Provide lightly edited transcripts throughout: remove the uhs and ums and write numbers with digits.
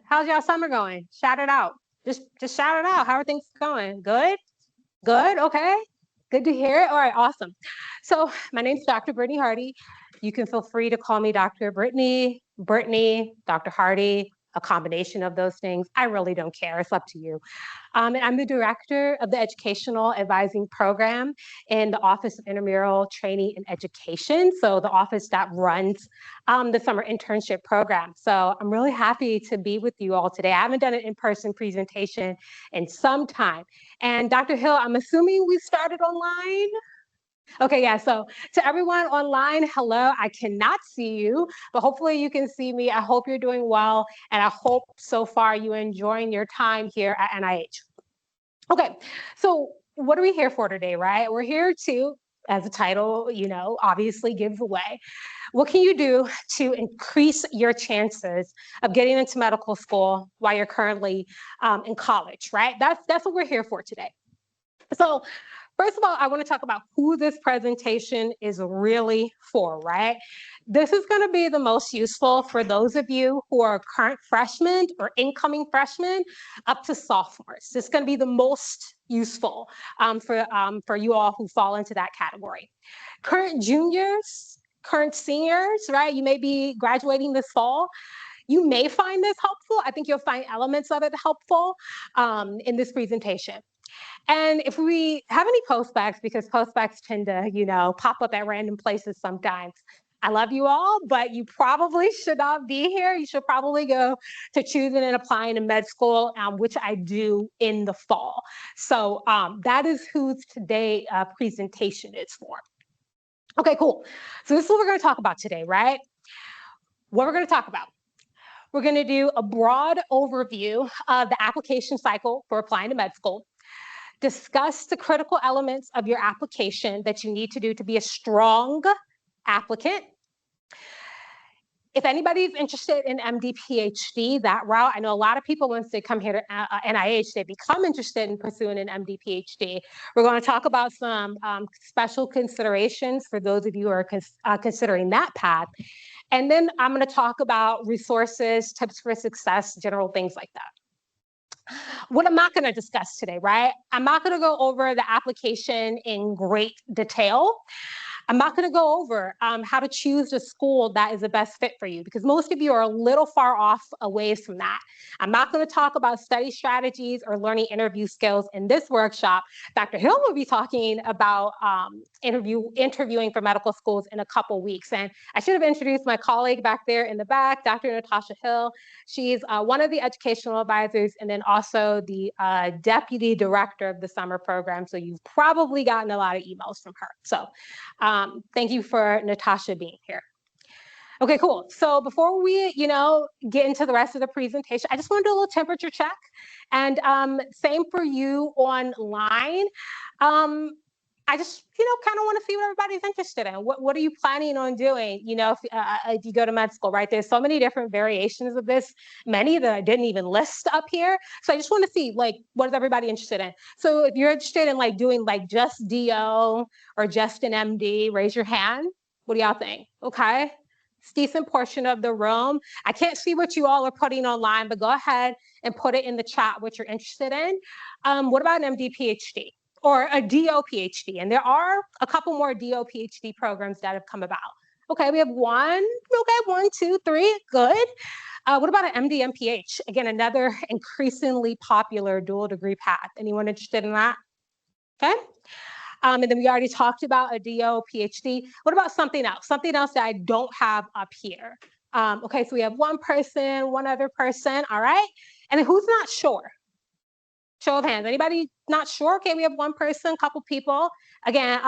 How's y'all summer going? Shout it out. Just shout it out. How are things going? Good? Good? Okay. Good to hear it. All right, awesome. So my name's Dr. Brittany Hardy. You can feel free to call me Dr. Brittany, Dr. Hardy, a combination of those things. I really don't care. It's up to you. And I'm the director of the Educational Advising Program in the Office of Intramural Training and Education. So the office that runs the summer internship program. So I'm really happy to be with you all today. I haven't done an in-person presentation in some time. And Dr. Hill, I'm assuming we started online? Okay, yeah, so to everyone online, hello, I cannot see you, but hopefully you can see me. I hope you're doing well, and I hope so far you're enjoying your time here at NIH. Okay, so what are we here for today, right? We're here to, as the title, obviously gives away, what can you do to increase your chances of getting into medical school while you're currently in college, right? That's what we're here for today. So first of all, I want to talk about who this presentation is really for, right? This is going to be the most useful for those of you who are current freshmen or incoming freshmen up to sophomores. This is going to be the most useful for you all who fall into that category. Current juniors, current seniors, right? You may be graduating this fall. You may find this helpful. I think you'll find elements of it helpful in this presentation. And if we have any postbacks, because postbacks tend to, pop up at random places sometimes. I love you all, but you probably should not be here. You should probably go to choosing and applying to med school, which I do in the fall. So that is who today's presentation is for. Okay, cool. So this is what we're going to talk about today, right? What we're going to talk about. We're going to do a broad overview of the application cycle for applying to med school. Discuss the critical elements of your application that you need to do to be a strong applicant. If anybody's interested in MD, PhD, that route, I know a lot of people, once they come here to NIH, they become interested in pursuing an MD, PhD. We're going to talk about some special considerations for those of you who are considering that path. And then I'm going to talk about resources, tips for success, general things like that. What I'm not going to discuss today, right? I'm not going to go over the application in great detail. I'm not going to go over how to choose the school that is the best fit for you, because most of you are a little far off away from that. I'm not going to talk about study strategies or learning interview skills in this workshop. Dr. Hill will be talking about interviewing for medical schools in a couple weeks. And I should have introduced my colleague back there in the back, Dr. Natasha Hill. She's one of the educational advisors and then also the deputy director of the summer program. So you've probably gotten a lot of emails from her. So thank you for Natasha being here. Okay, cool. So before we, get into the rest of the presentation, I just want to do a little temperature check. And same for you online. I just, kind of want to see what everybody's interested in. What are you planning on doing, if you go to med school, right? There's so many different variations of this, many that I didn't even list up here. So I just want to see, what is everybody interested in? So if you're interested in, doing, just DO or just an MD, raise your hand. What do y'all think? Okay. It's a decent portion of the room. I can't see what you all are putting online, but go ahead and put it in the chat what you're interested in. What about an MD, PhD? Or a DO PhD, and there are a couple more DO PhD programs that have come about. Okay, we have one, okay, 1, 2, 3, good. What about an MD, MPH? Again, another increasingly popular dual degree path. Anyone interested in that? Okay. And then we already talked about a DO PhD. What about something else? Something else that I don't have up here. Okay, so we have one person, one other person, all right? And then who's not sure? Show of hands. Anybody not sure? Okay, we have one person, couple people. Again,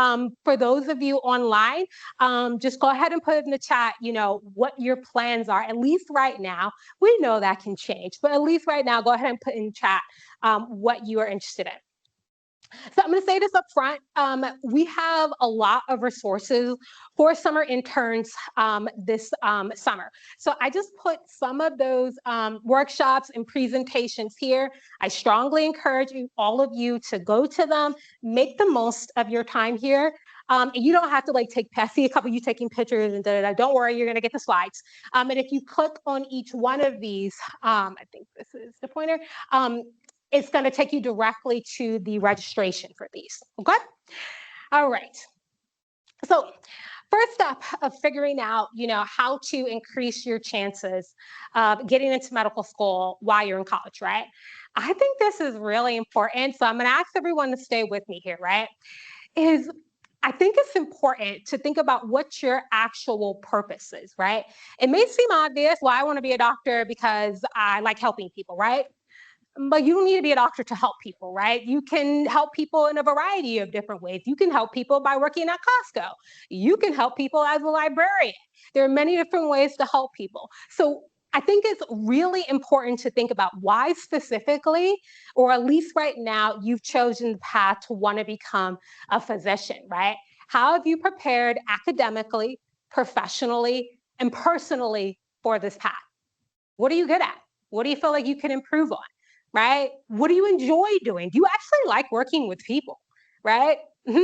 for those of you online, just go ahead and put in the chat, what your plans are, at least right now. We know that can change, but at least right now, go ahead and put in chat what you are interested in. So I'm going to say this up front. We have a lot of resources for summer interns this summer. So I just put some of those workshops and presentations here. I strongly encourage all of you to go to them, make the most of your time here. And you don't have to like I see a couple of you taking pictures and don't worry, you're gonna get the slides. And if you click on each one of these, I think this is the pointer, it's gonna take you directly to the registration for these, okay? All right. So first step of figuring out, how to increase your chances of getting into medical school while you're in college, right? I think this is really important. So I'm going to ask everyone to stay with me here, right? Is I think it's important to think about what your actual purpose is, right? It may seem obvious, well, I want to be a doctor because I like helping people, right? But you don't need to be a doctor to help people, right? You can help people in a variety of different ways. You can help people by working at Costco. You can help people as a librarian. There are many different ways to help people. So I think it's really important to think about why specifically, or at least right now, you've chosen the path to want to become a physician, right? How have you prepared academically, professionally, and personally for this path? What are you good at? What do you feel like you can improve on? Right? What do you enjoy doing? Do you actually like working with people? Right?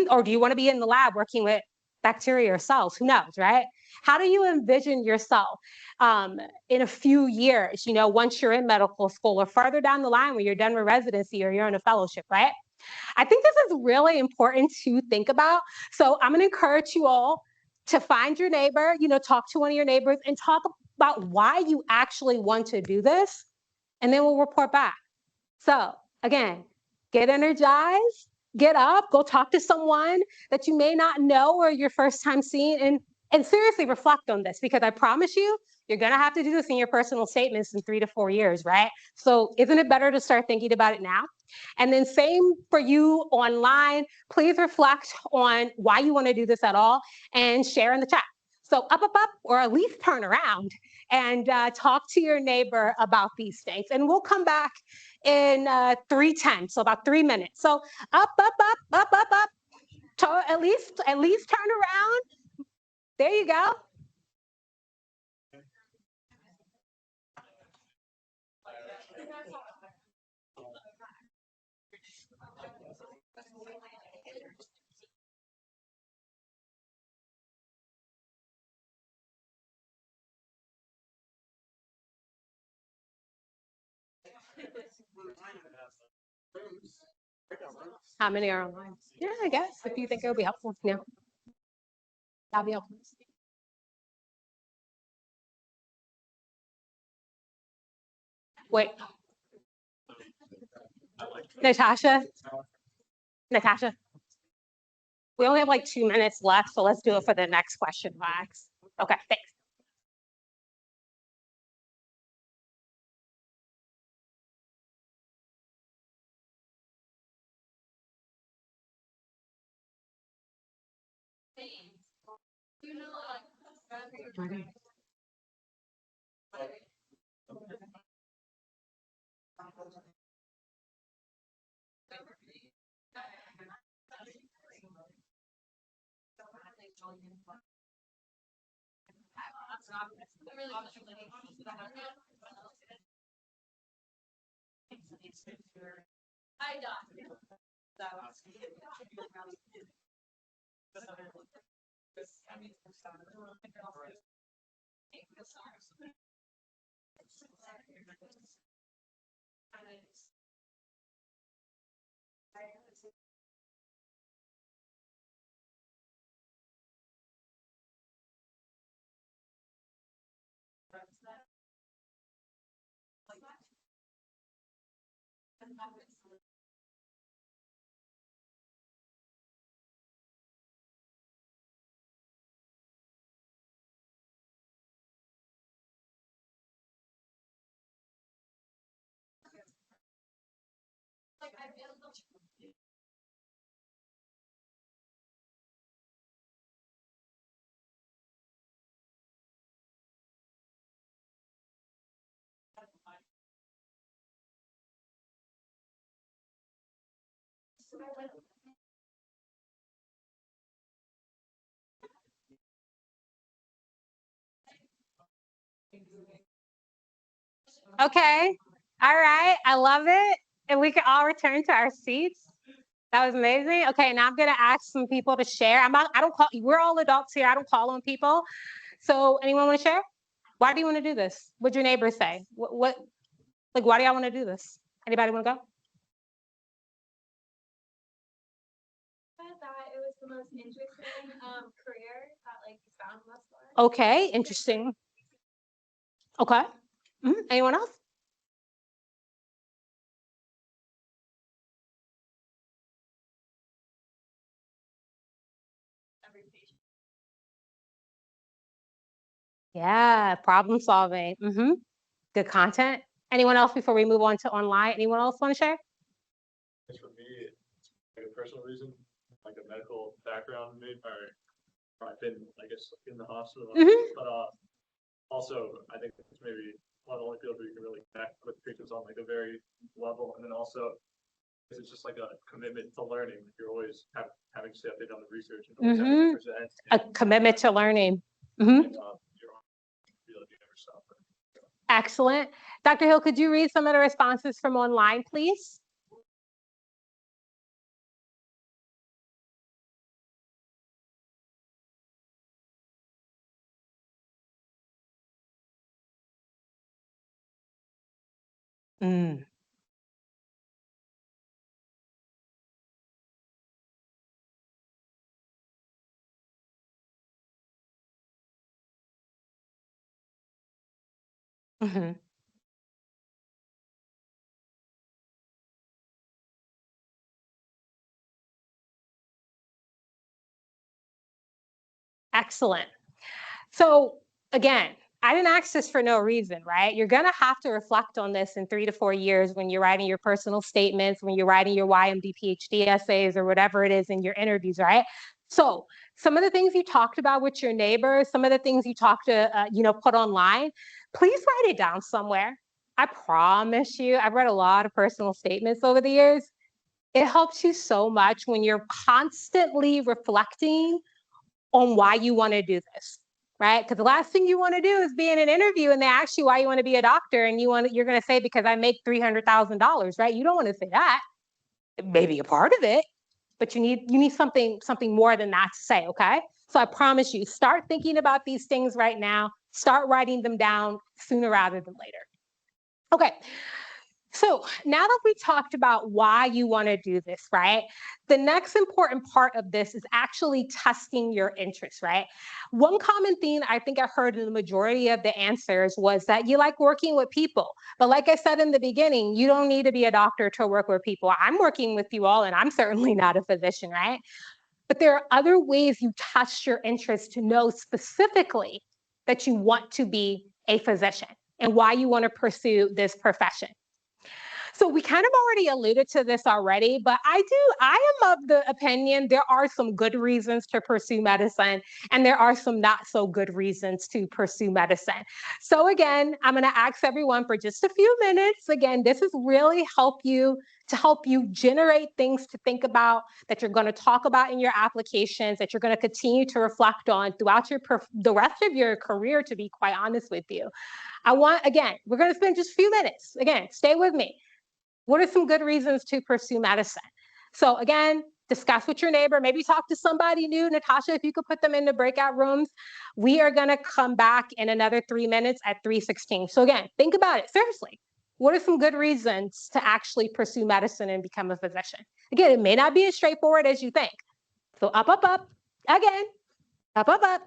Or do you want to be in the lab working with bacteria or cells? Who knows? Right? How do you envision yourself in a few years, once you're in medical school or further down the line when you're done with residency or you're in a fellowship, right? I think this is really important to think about. So I'm going to encourage you all to find your neighbor, talk to one of your neighbors and talk about why you actually want to do this, and then we'll report back. So again, get energized, get up, go talk to someone that you may not know or your first time seeing, and seriously reflect on this, because I promise you, you're gonna have to do this in your personal statements in 3 to 4 years, right? So isn't it better to start thinking about it now? And then same for you online, please reflect on why you wanna do this at all and share in the chat. So up, or at least turn around and talk to your neighbor about these things. And we'll come back in 3:10, so about 3 minutes. So up, up. At least turn around. There you go. How many are online? Yeah, I guess if you think it would be helpful. Yeah, that'll be helpful. Wait, Natasha, Natasha, we only have like 2 minutes left, so let's do it for the next question, Max. Okay, thanks. Okay, all right, I love it. And we can all return to our seats. That was amazing. Okay, now I'm gonna ask some people to share. I don't call. We're all adults here. I don't call on people. So, anyone want to share? Why do you want to do this? What'd your neighbors say? Like, why do y'all want to do this? Anybody want to go? I thought it was the most interesting career that like you found thus far. Okay, interesting. Okay. Anyone else? Every patient. Yeah, problem solving. Good content. Anyone else before we move on to online? Anyone else want to share? It's for me, it's like a personal reason, like a medical background, maybe, or I've been, I guess, in the hospital. But also, I think it's maybe one of the only fields where you can really connect with patients on like a very level, and then also it's just like a commitment to learning. You're always having to stay updated on the research and always having to present. A commitment to learning. And, you're on field, you never stop. Excellent. Dr. Hill, could you read some of the responses from online, please? Mm. Mhm. Excellent. So again, I didn't ask this for no reason, right? You're gonna have to reflect on this in 3 to 4 years when you're writing your personal statements, when you're writing your YMD PhD essays or whatever it is in your interviews, right? So some of the things you talked about with your neighbors, some of the things you talked to, put online, please write it down somewhere. I promise you, I've read a lot of personal statements over the years. It helps you so much when you're constantly reflecting on why you want to do this, right? Because the last thing you want to do is be in an interview and they ask you why you want to be a doctor, and you're going to say because I make $300,000, right? You don't want to say that. Maybe a part of it, but you need something more than that to say, okay? So I promise you, start thinking about these things right now. Start writing them down sooner rather than later. Okay, so now that we talked about why you want to do this, right? The next important part of this is actually testing your interests, right? One common theme I think I heard in the majority of the answers was that you like working with people. But like I said in the beginning, you don't need to be a doctor to work with people. I'm working with you all, and I'm certainly not a physician, right? But there are other ways you test your interests to know specifically that you want to be a physician and why you want to pursue this profession. So we kind of already alluded to this already, but I am of the opinion there are some good reasons to pursue medicine and there are some not so good reasons to pursue medicine. So again, I'm going to ask everyone for just a few minutes. Again, this is really help you generate things to think about that you're going to talk about in your applications, that you're going to continue to reflect on throughout the rest of your career, to be quite honest with you. Again, we're going to spend just a few minutes. Again, stay with me. What are some good reasons to pursue medicine? So again, discuss with your neighbor, maybe talk to somebody new. Natasha, if you could put them in the breakout rooms. We are gonna come back in another 3 minutes at 3:16. So again, think about it, seriously. What are some good reasons to actually pursue medicine and become a physician? Again, it may not be as straightforward as you think. So up, again, up.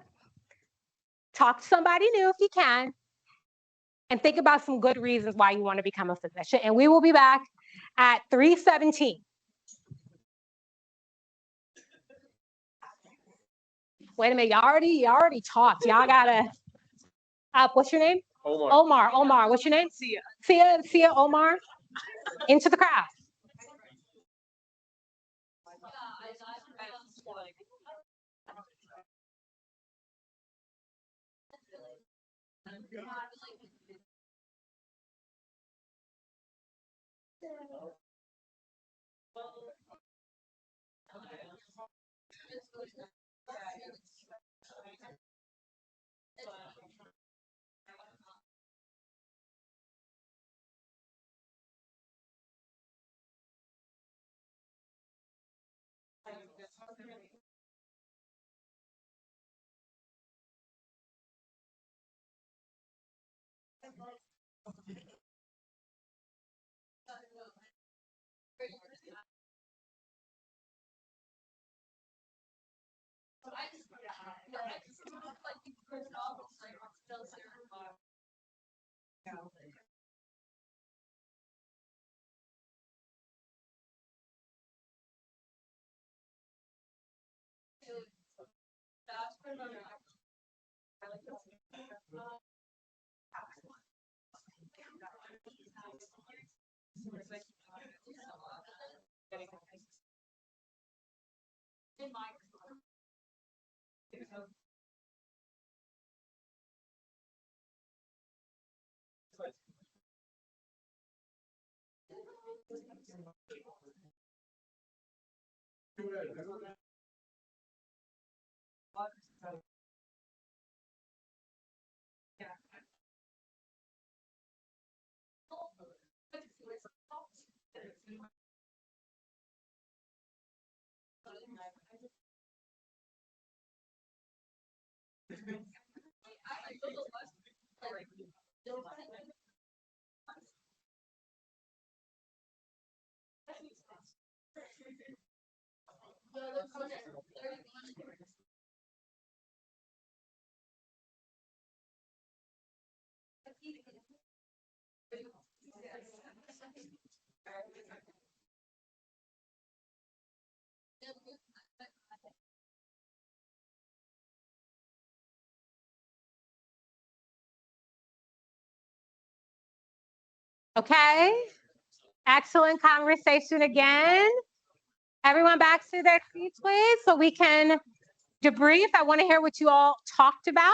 Talk to somebody new if you can, and think about some good reasons why you want to become a physician. And we will be back at 3:17. Wait a minute, y'all already talked. Y'all gotta what's your name? Omar. What's your name? Sia Omar. Into the crowd. Okay, excellent conversation again. Everyone back to their seats, please, so we can debrief. I want to hear what you all talked about.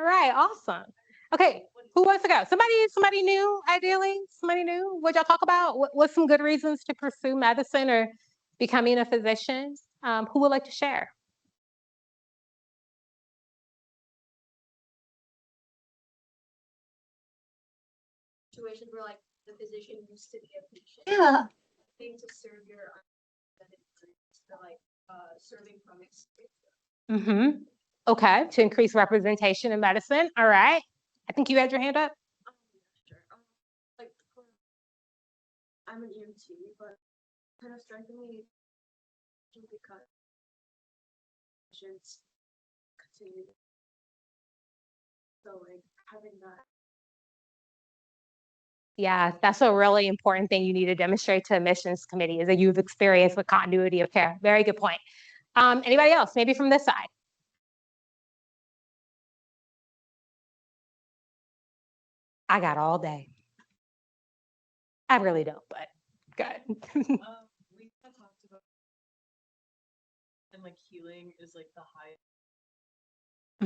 All right, awesome. Okay, who wants to go? Somebody new, ideally? Somebody new? What y'all talk about? What's some good reasons to pursue medicine or becoming a physician? Who would like to share? Situations where like the physician used to be a patient. Yeah. Thing to serve your to like serving from experience. Mm-hmm. Okay, to increase representation in medicine. All right. I think you had your hand up. Sure. Like I'm an EMT, but kind of strengthened me because patients continue. So like having that. Yeah, that's a really important thing you need to demonstrate to admissions committee is that you've experienced with continuity of care. Very good point. Anybody else? Maybe from this side. I got all day. I really don't, but good. We kind of talked about and like healing is like the high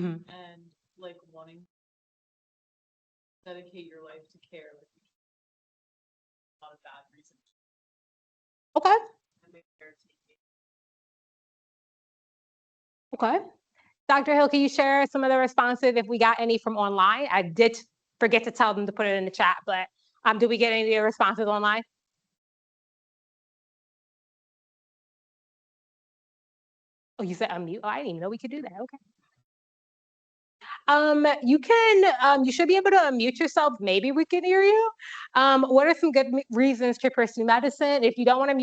Mhm. and like wanting to dedicate your life to care like not a bad reason Okay. to make care taking. Okay. Dr. Hill, can you share some of the responses if we got any from online? I did forget to tell them to put it in the chat, but did we get any of the responses online? Oh, you said unmute. Oh, I didn't even know we could do that. Okay. You can, you should be able to unmute yourself. Maybe we can hear you. What are some good reasons to pursue medicine? If you don't want to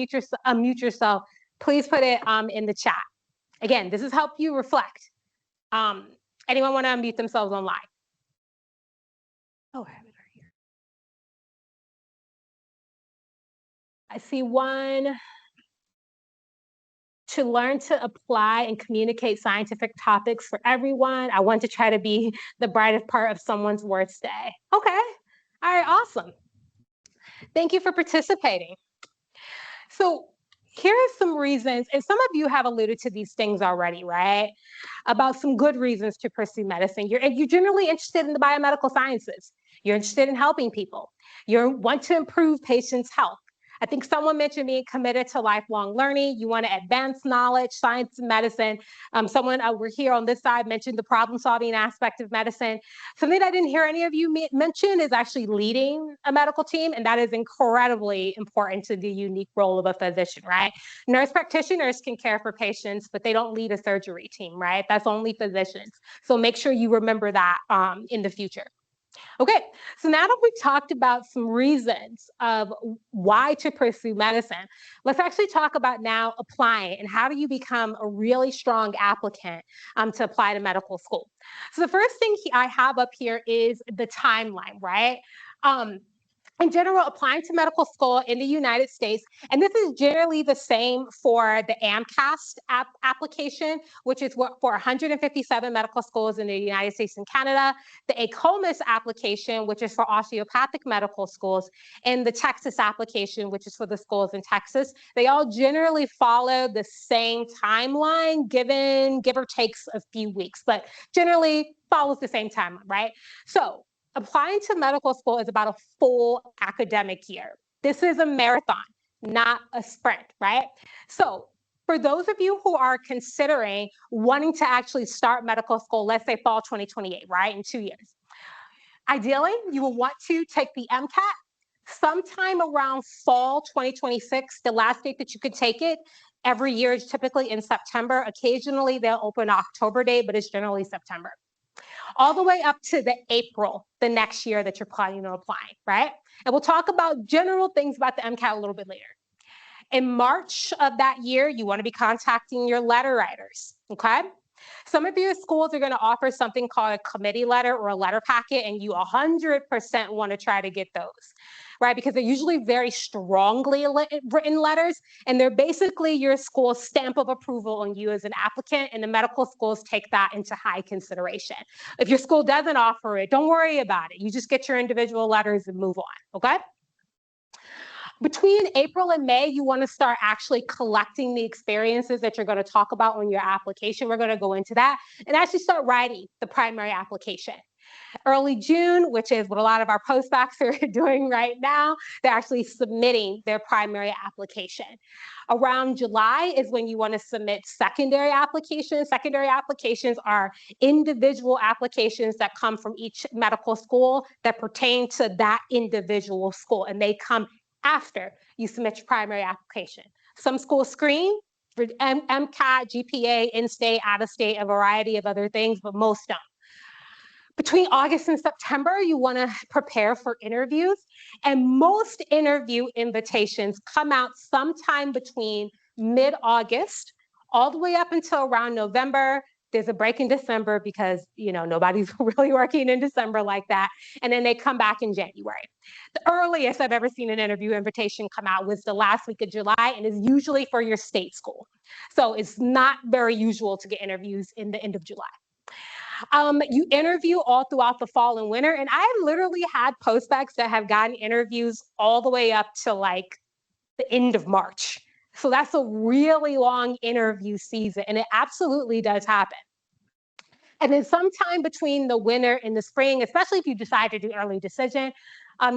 unmute yourself, please put it in the chat. Again, this has helped you reflect. Anyone want to unmute themselves online? Oh, I have it right here. I see one. To learn to apply and communicate scientific topics for everyone. I want to try to be the brightest part of someone's worst day. Okay, all right, awesome. Thank you for participating. So here are some reasons, and some of you have alluded to these things already, right? About some good reasons to pursue medicine. You're generally interested in the biomedical sciences. You're interested in helping people. You want to improve patients' health. I think someone mentioned being committed to lifelong learning. You want to advance knowledge, science, and medicine. Someone over here on this side mentioned the problem-solving aspect of medicine. Something I didn't hear any of you mention is actually leading a medical team, and that is incredibly important to the unique role of a physician, right? Nurse practitioners can care for patients, but they don't lead a surgery team, right? That's only physicians. So make sure you remember that in the future. Okay, so now that we've talked about some reasons of why to pursue medicine, let's actually talk about now applying and how do you become a really strong applicant to apply to medical school. So the first thing I have up here is the timeline, right? Um, in general, applying to medical school in the United States, and this is generally the same for the AMCAS application, which is for 157 medical schools in the United States and Canada, the AACOMAS application, which is for osteopathic medical schools, and the Texas application, which is for the schools in Texas. They all generally follow the same timeline, give or takes a few weeks, but generally follows the same timeline, right? So applying to medical school is about a full academic year. This is a marathon, not a sprint, right? So for those of you who are considering wanting to actually start medical school, let's say fall 2028, right, in 2 years, ideally, you will want to take the MCAT sometime around fall 2026, the last date that you could take it. Every year is typically in September. Occasionally, they'll open October date, but it's generally September, all the way up to the April the next year that you're planning on applying, right? And we'll talk about general things about the MCAT a little bit later. In March of that year, you want to be contacting your letter writers, okay? Some of your schools are going to offer something called a committee letter or a letter packet, and you 100% want to try to get those, right? Because they're usually very strongly written letters, and they're basically your school's stamp of approval on you as an applicant, and the medical schools take that into high consideration. If your school doesn't offer it, don't worry about it. You just get your individual letters and move on, okay? Between April and May, you want to start actually collecting the experiences that you're going to talk about on your application. We're going to go into that and actually start writing the primary application. Early June, which is what a lot of our postdocs are doing right now, they're actually submitting their primary application. Around July is when you want to submit secondary applications. Secondary applications are individual applications that come from each medical school that pertain to that individual school, and they come after you submit your primary application. Some schools screen for MCAT, GPA, in-state, out-of-state, a variety of other things, but most don't. Between August and September, you want to prepare for interviews, and most interview invitations come out sometime between mid-August all the way up until around November. There's a break in December because, nobody's really working in December like that. And then they come back in January. The earliest I've ever seen an interview invitation come out was the last week of July, and is usually for your state school. So it's not very usual to get interviews in the end of July. You interview all throughout the fall and winter, and I literally had postdocs that have gotten interviews all the way up to like the end of March. So that's a really long interview season, and it absolutely does happen. And then sometime between the winter and the spring, especially if you decide to do early decision,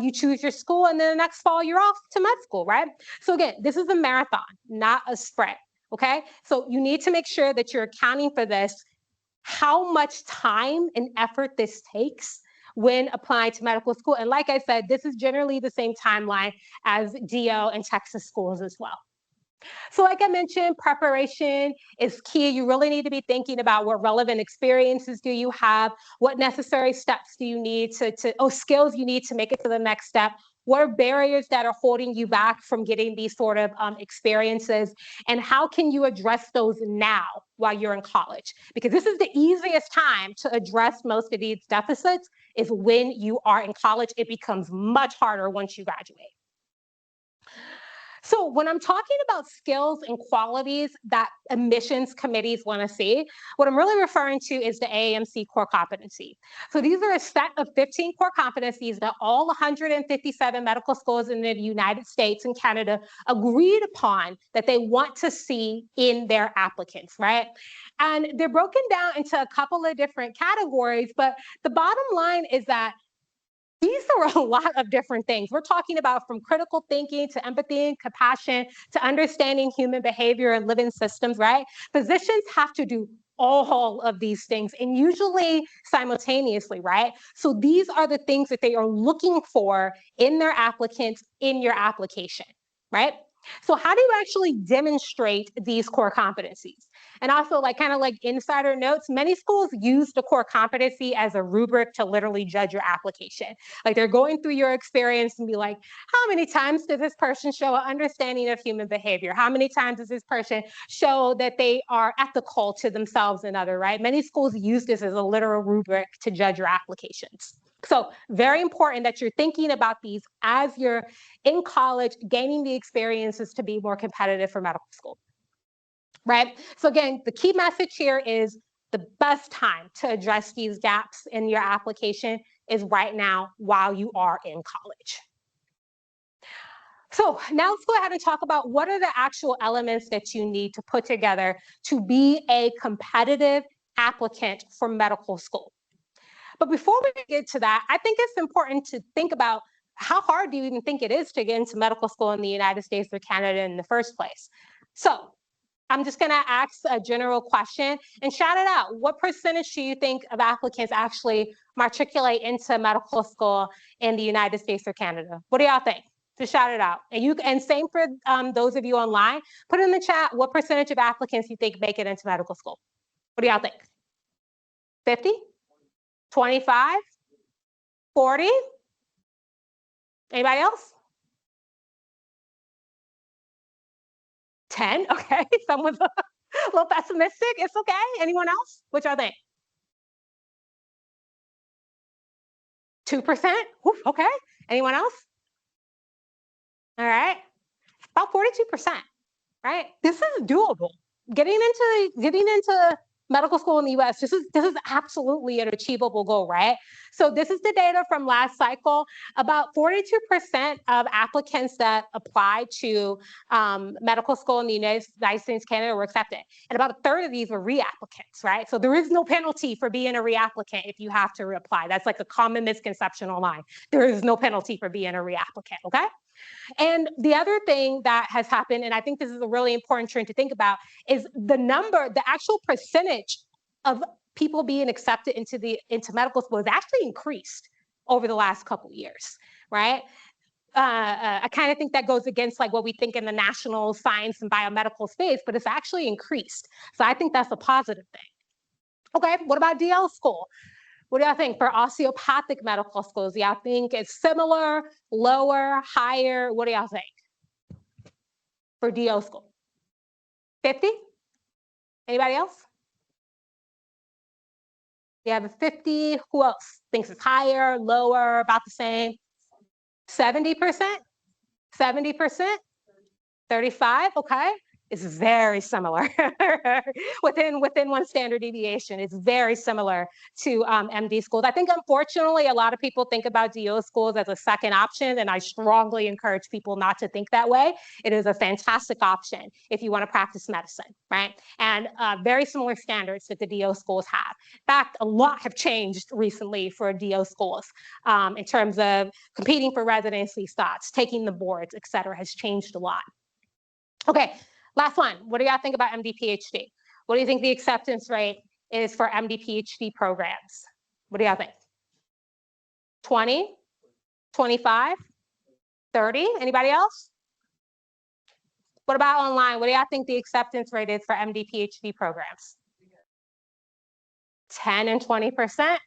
you choose your school, and then the next fall you're off to med school, right? So again, this is a marathon, not a sprint, okay? So you need to make sure that you're accounting for this, how much time and effort this takes when applying to medical school. And like I said, this is generally the same timeline as DO and Texas schools as well. So like I mentioned, preparation is key. You really need to be thinking about what relevant experiences do you have, what necessary steps do you need skills you need to make it to the next step. What are barriers that are holding you back from getting these sort of experiences? And how can you address those now while you're in college? Because this is the easiest time to address most of these deficits is when you are in college. It becomes much harder once you graduate. So when I'm talking about skills and qualities that admissions committees want to see, what I'm really referring to is the AAMC core competency. So these are a set of 15 core competencies that all 157 medical schools in the United States and Canada agreed upon that they want to see in their applicants, right? And they're broken down into a couple of different categories, but the bottom line is that these are a lot of different things. We're talking about from critical thinking to empathy and compassion to understanding human behavior and living systems, right? Physicians have to do all of these things and usually simultaneously, right? So these are the things that they are looking for in their applicants in your application, right? So how do you actually demonstrate these core competencies? And also, like kind of like insider notes, many schools use the core competency as a rubric to literally judge your application. Like they're going through your experience and be like, how many times does this person show an understanding of human behavior? How many times does this person show that they are ethical to themselves and others, right? Many schools use this as a literal rubric to judge your applications. So very important that you're thinking about these as you're in college, gaining the experiences to be more competitive for medical school, right? So again, the key message here is the best time to address these gaps in your application is right now while you are in college. So now let's go ahead and talk about what are the actual elements that you need to put together to be a competitive applicant for medical school. But before we get to that, I think it's important to think about how hard do you even think it is to get into medical school in the United States or Canada in the first place? So I'm just gonna ask a general question and shout it out. What percentage do you think of applicants actually matriculate into medical school in the United States or Canada? What do y'all think? Just shout it out. And same for those of you online, put in the chat what percentage of applicants you think make it into medical school. What do y'all think? 50? 25? 40? Anybody else? 10? Okay, someone's a little pessimistic. It's okay. Anyone else? What y'all think? 2%? Oof, okay. Anyone else? All right. About 42%, right? This is doable. Getting into medical school in the US, this is absolutely an achievable goal, right? So this is the data from last cycle. About 42% of applicants that applied to medical school in the United States, Canada were accepted. And about a third of these were reapplicants, right? So there is no penalty for being a reapplicant if you have to reapply. That's like a common misconception online. There is no penalty for being a reapplicant, okay? And the other thing that has happened, and I think this is a really important trend to think about, is the actual percentage of people being accepted into medical school has actually increased over the last couple of years, right? I kind of think that goes against like what we think in the national science and biomedical space, but it's actually increased. So I think that's a positive thing. Okay, what about DL school? What do y'all think for osteopathic medical schools? Do y'all think it's similar, lower, higher? What do y'all think for DO school? 50? Anybody else? You have a 50. Who else thinks it's higher, lower, about the same? 70%? 70%? 35? Okay. It's very similar within one standard deviation. It's very similar to MD schools. I think, unfortunately, a lot of people think about DO schools as a second option, and I strongly encourage people not to think that way. It is a fantastic option if you want to practice medicine, right? And very similar standards that the DO schools have. In fact, a lot have changed recently for DO schools in terms of competing for residency slots, taking the boards, et cetera, has changed a lot. Okay. Last one, what do y'all think about MD PhD? What do you think the acceptance rate is for MD PhD programs? What do y'all think? 20, 25, 30, anybody else? What about online? What do y'all think the acceptance rate is for MD PhD programs? 10 and 20%,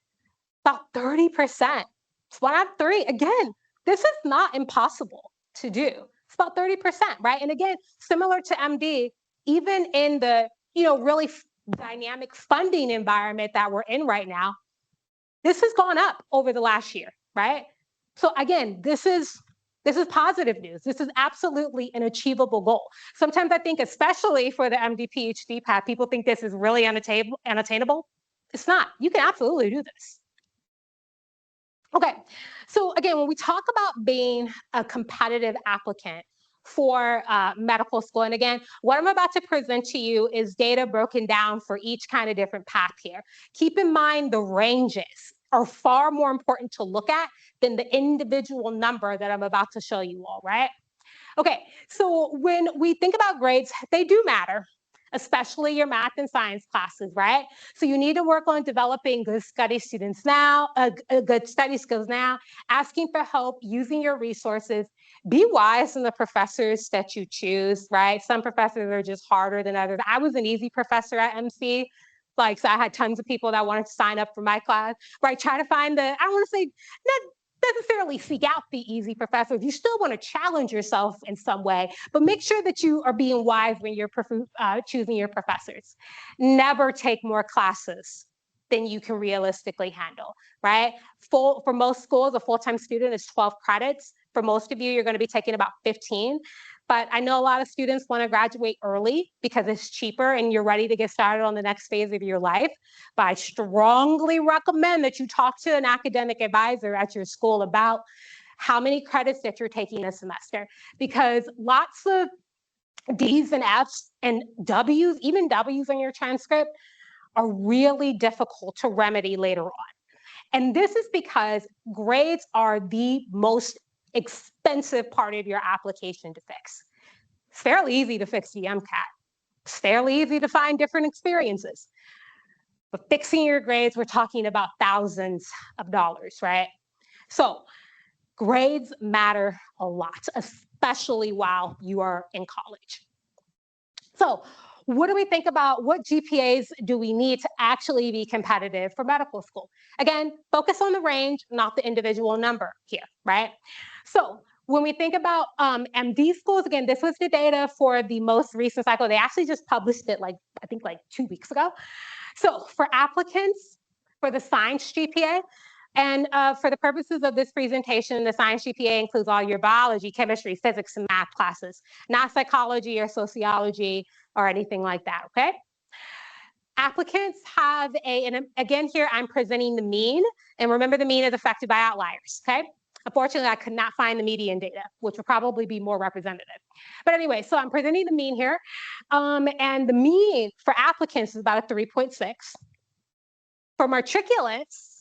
about 30%. It's 1 out of 3. Again, this is not impossible to do. It's about 30%, right? And again, similar to MD, even in the really dynamic funding environment that we're in right now, this has gone up over the last year, right? So again, this is positive news. This is absolutely an achievable goal. Sometimes I think, especially for the MD PhD path, people think this is really unattainable. It's not. You can absolutely do this. Okay, so again, when we talk about being a competitive applicant for medical school, and again, what I'm about to present to you is data broken down for each kind of different path here. Keep in mind the ranges are far more important to look at than the individual number that I'm about to show you all, right? Okay, so when we think about grades, they do matter. especially your math and science classes, right? So you need to work on developing good study students now, good study skills now, asking for help, using your resources. Be wise in the professors that you choose, right? Some professors are just harder than others. I was an easy professor at MC. Like, so I had tons of people that wanted to sign up for my class, right? Try to find the, I want to say, not necessarily seek out the easy professors. You still want to challenge yourself in some way, but make sure that you are being wise when you're choosing your professors. Never take more classes than you can realistically handle, right? For most schools, a full-time student is 12 credits. For most of you, you're going to be taking about 15. But I know a lot of students want to graduate early because it's cheaper and you're ready to get started on the next phase of your life. But I strongly recommend that you talk to an academic advisor at your school about how many credits that you're taking a semester, because lots of D's and F's and W's, even W's in your transcript, are really difficult to remedy later on. And this is because grades are the most expensive part of your application to fix. It's fairly easy to fix the MCAT. It's fairly easy to find different experiences. But fixing your grades, we're talking about thousands of dollars, right? So grades matter a lot, especially while you are in college. So what do we think about what GPAs do we need to actually be competitive for medical school? Again, focus on the range, not the individual number here, right? So when we think about MD schools, again, this was the data for the most recent cycle. They actually just published it I think 2 weeks ago. So for applicants for the science GPA, and for the purposes of this presentation, the science GPA includes all your biology, chemistry, physics, and math classes, not psychology or sociology or anything like that, okay? Applicants have and again here I'm presenting the mean, and remember the mean is affected by outliers, okay? Unfortunately, I could not find the median data, which would probably be more representative. But anyway, so I'm presenting the mean here, and the mean for applicants is about a 3.6. For matriculants,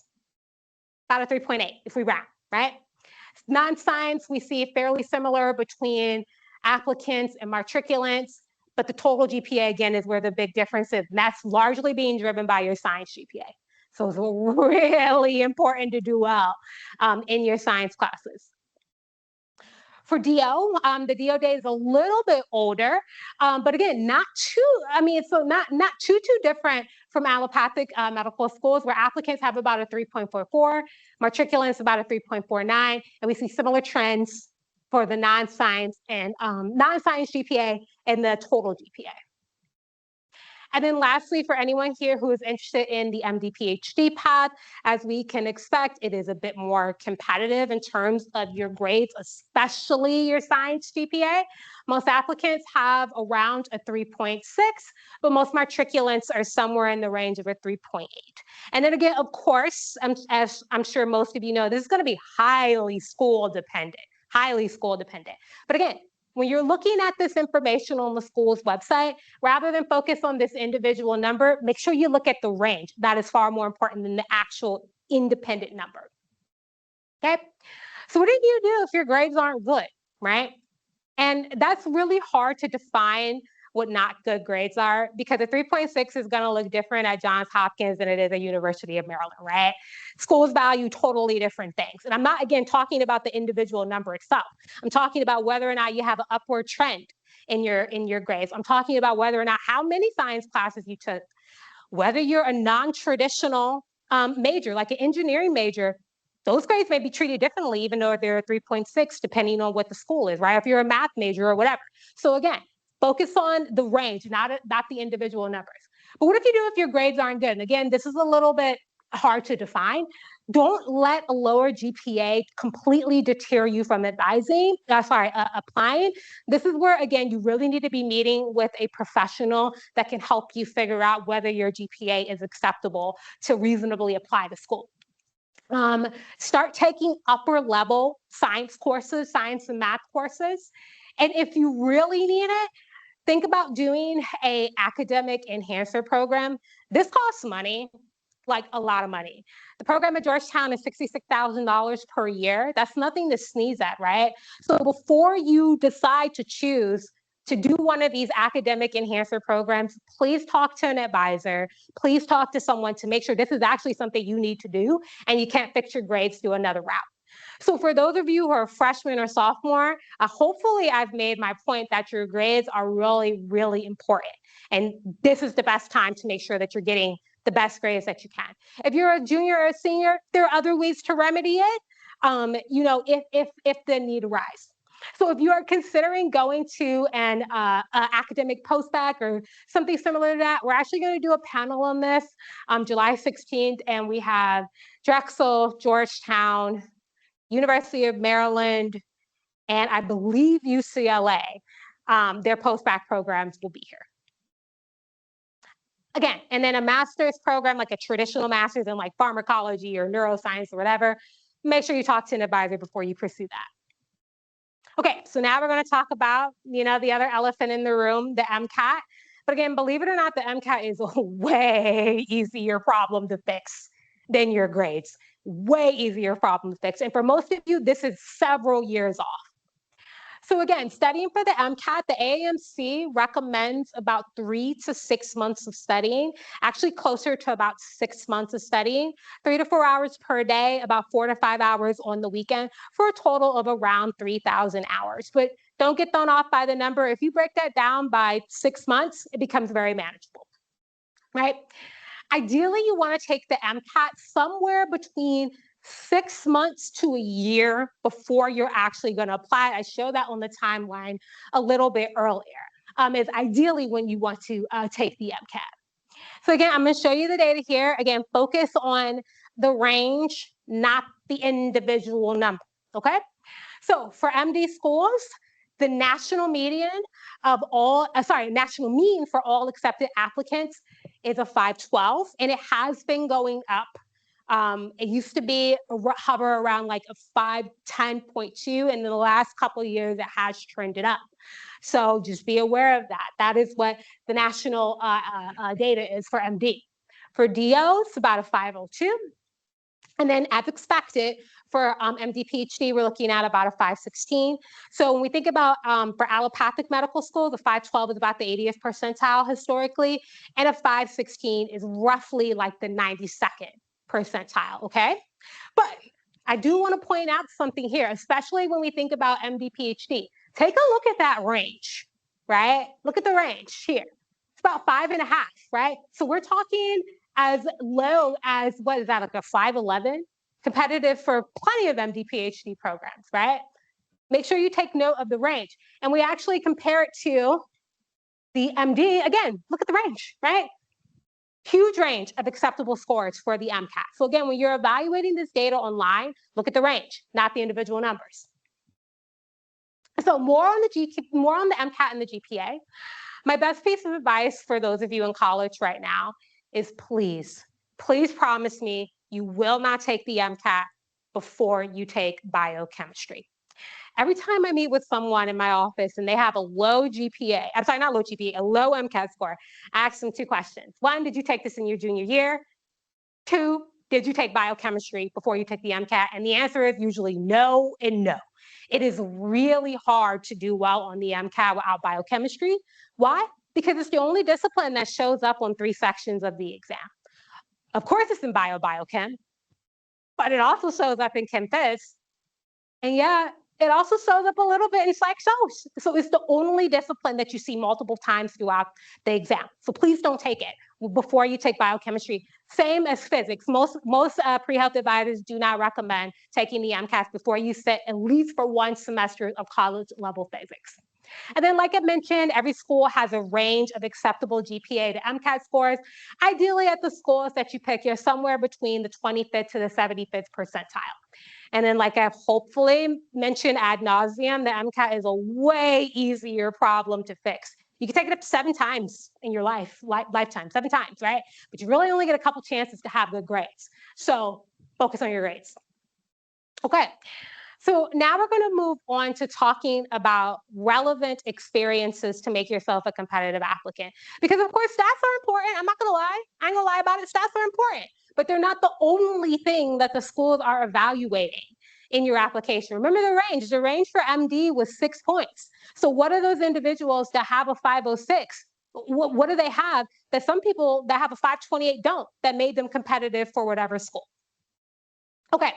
about a 3.8 if we round, right? Non-science, we see fairly similar between applicants and matriculants, but the total GPA, again, is where the big difference is. And that's largely being driven by your science GPA. So it's really important to do well in your science classes. For DO, the DO data is a little bit older, but again, not too different from allopathic medical schools, where applicants have about a 3.44, matriculants about a 3.49, and we see similar trends for the non-science and non-science GPA and the total GPA. And then lastly, for anyone here who is interested in the MD PhD path, as we can expect, it is a bit more competitive in terms of your grades, especially your science GPA. Most applicants have around a 3.6, but most matriculants are somewhere in the range of a 3.8. And then again, of course, as I'm sure most of you know, this is going to be highly school dependent. But again, when you're looking at this information on the school's website, rather than focus on this individual number, make sure you look at the range. That is far more important than the actual independent number. Okay? So what do you do if your grades aren't good, right? And that's really hard to define what not good grades are, because a 3.6 is going to look different at Johns Hopkins than it is at University of Maryland, right? Schools value totally different things. And I'm not, again, talking about the individual number itself. I'm talking about whether or not you have an upward trend in your grades. I'm talking about whether or not how many science classes you took, whether you're a non-traditional major, like an engineering major. Those grades may be treated differently, even though they're 3.6, depending on what the school is, right? If you're a math major or whatever. So again, focus on the range, not the individual numbers. But what if you do if your grades aren't good? And again, this is a little bit hard to define. Don't let a lower GPA completely deter you from applying. This is where, again, you really need to be meeting with a professional that can help you figure out whether your GPA is acceptable to reasonably apply to school. Start taking upper level science courses, science and math courses. And if you really need it, think about doing an academic enhancer program. This costs money, like a lot of money. The program at Georgetown is $66,000 per year. That's nothing to sneeze at, right? So before you decide to choose to do one of these academic enhancer programs, please talk to an advisor. Please talk to someone to make sure this is actually something you need to do and you can't fix your grades through another route. So for those of you who are freshmen or sophomore, hopefully I've made my point that your grades are really, really important. And this is the best time to make sure that you're getting the best grades that you can. If you're a junior or a senior, there are other ways to remedy it, if the need arises. So if you are considering going to an academic postbac or something similar to that, we're actually going to do a panel on this July 16th, and we have Drexel, Georgetown, University of Maryland, and I believe UCLA. Their postbac programs will be here. Again, and then a master's program, like a traditional master's in like pharmacology or neuroscience or whatever, make sure you talk to an advisor before you pursue that. Okay, so now we're going to talk about, the other elephant in the room, the MCAT. But again, believe it or not, the MCAT is a way easier problem to fix than your grades. Way easier problem to fix. And for most of you, this is several years off. So again, studying for the MCAT, the AAMC recommends about 3 to 6 months of studying, actually closer to about 6 months of studying, 3 to 4 hours per day, about 4 to 5 hours on the weekend, for a total of around 3,000 hours. But don't get thrown off by the number. If you break that down by 6 months, it becomes very manageable, right? Ideally, you want to take the MCAT somewhere between 6 months to a year before you're actually going to apply. I show that on the timeline a little bit earlier. Is ideally when you want to take the MCAT. So again, I'm going to show you the data here. Again, focus on the range, not the individual number, okay? So for MD schools, the national median of all, national mean for all accepted applicants is a 512, and it has been going up. It used to be hover around like a 510.2, and in the last couple of years, it has trended up. So just be aware of that. That is what the national data is for MD. For DO, it's about a 502. And then as expected, for MD PhD, we're looking at about a 516. So when we think about for allopathic medical school, the 512 is about the 80th percentile historically, and a 516 is roughly like the 92nd percentile, okay? But I do want to point out something here, especially when we think about MD PhD. Take a look at that range, right? Look at the range here. It's about 5.5, right? So we're talking as low as, what is that, like a 511? Competitive for plenty of MD PhD programs, right? Make sure you take note of the range. And we actually compare it to the MD. Again, look at the range, right? Huge range of acceptable scores for the MCAT. So again, when you're evaluating this data online, look at the range, not the individual numbers. So more on the MCAT and the GPA. My best piece of advice for those of you in college right now is please promise me you will not take the MCAT before you take biochemistry. Every time I meet with someone in my office and they have a low GPA, I'm sorry, not low GPA, a low MCAT score, I ask them 2 questions. 1, did you take this in your junior year? 2, did you take biochemistry before you take the MCAT? And the answer is usually no and no. It is really hard to do well on the MCAT without biochemistry. Why? Because it's the only discipline that shows up on 3 sections of the exam. Of course, it's in biochem, but it also shows up in chem phys. And yeah, it also shows up a little bit in psych social. So it's the only discipline that you see multiple times throughout the exam. So please don't take it before you take biochemistry. Same as physics. Most pre-health advisors do not recommend taking the MCAT before you sit at least for 1 semester of college level physics. And then, like I mentioned, every school has a range of acceptable GPA to MCAT scores. Ideally, at the schools that you pick, you're somewhere between the 25th to the 75th percentile. And then, like I've hopefully mentioned ad nauseum, the MCAT is a way easier problem to fix. You can take it up to 7 times in your lifetime, 7 times, right? But you really only get a couple chances to have good grades. So focus on your grades. Okay. So now we're going to move on to talking about relevant experiences to make yourself a competitive applicant. Because of course, stats are important. I'm not going to lie. I ain't going to lie about it. Stats are important, but they're not the only thing that the schools are evaluating. in your application. Remember the range. The range for MD was 6 points. So what are those individuals that have a 506? What do they have that some people that have a 528 don't, that made them competitive for whatever school? Okay,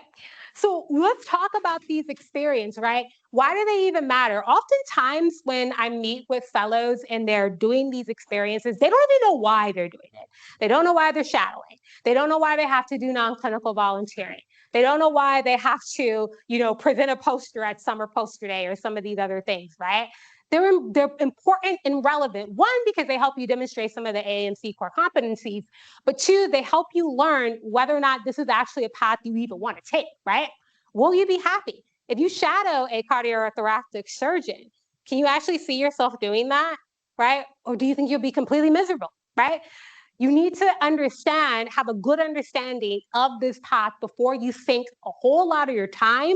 so let's talk about these experiences, right? Why do they even matter? Oftentimes when I meet with fellows and they're doing these experiences, they don't even know why they're doing it. They don't know why they're shadowing. They don't know why they have to do non-clinical volunteering. They don't know why they have to, present a poster at Summer Poster Day or some of these other things, right? They're important and relevant. One, because they help you demonstrate some of the AAMC core competencies, but two, they help you learn whether or not this is actually a path you even want to take, right? Will you be happy? If you shadow a cardiothoracic surgeon, can you actually see yourself doing that, right? Or do you think you'll be completely miserable, right? You need to understand, have a good understanding of this path before you sink a whole lot of your time,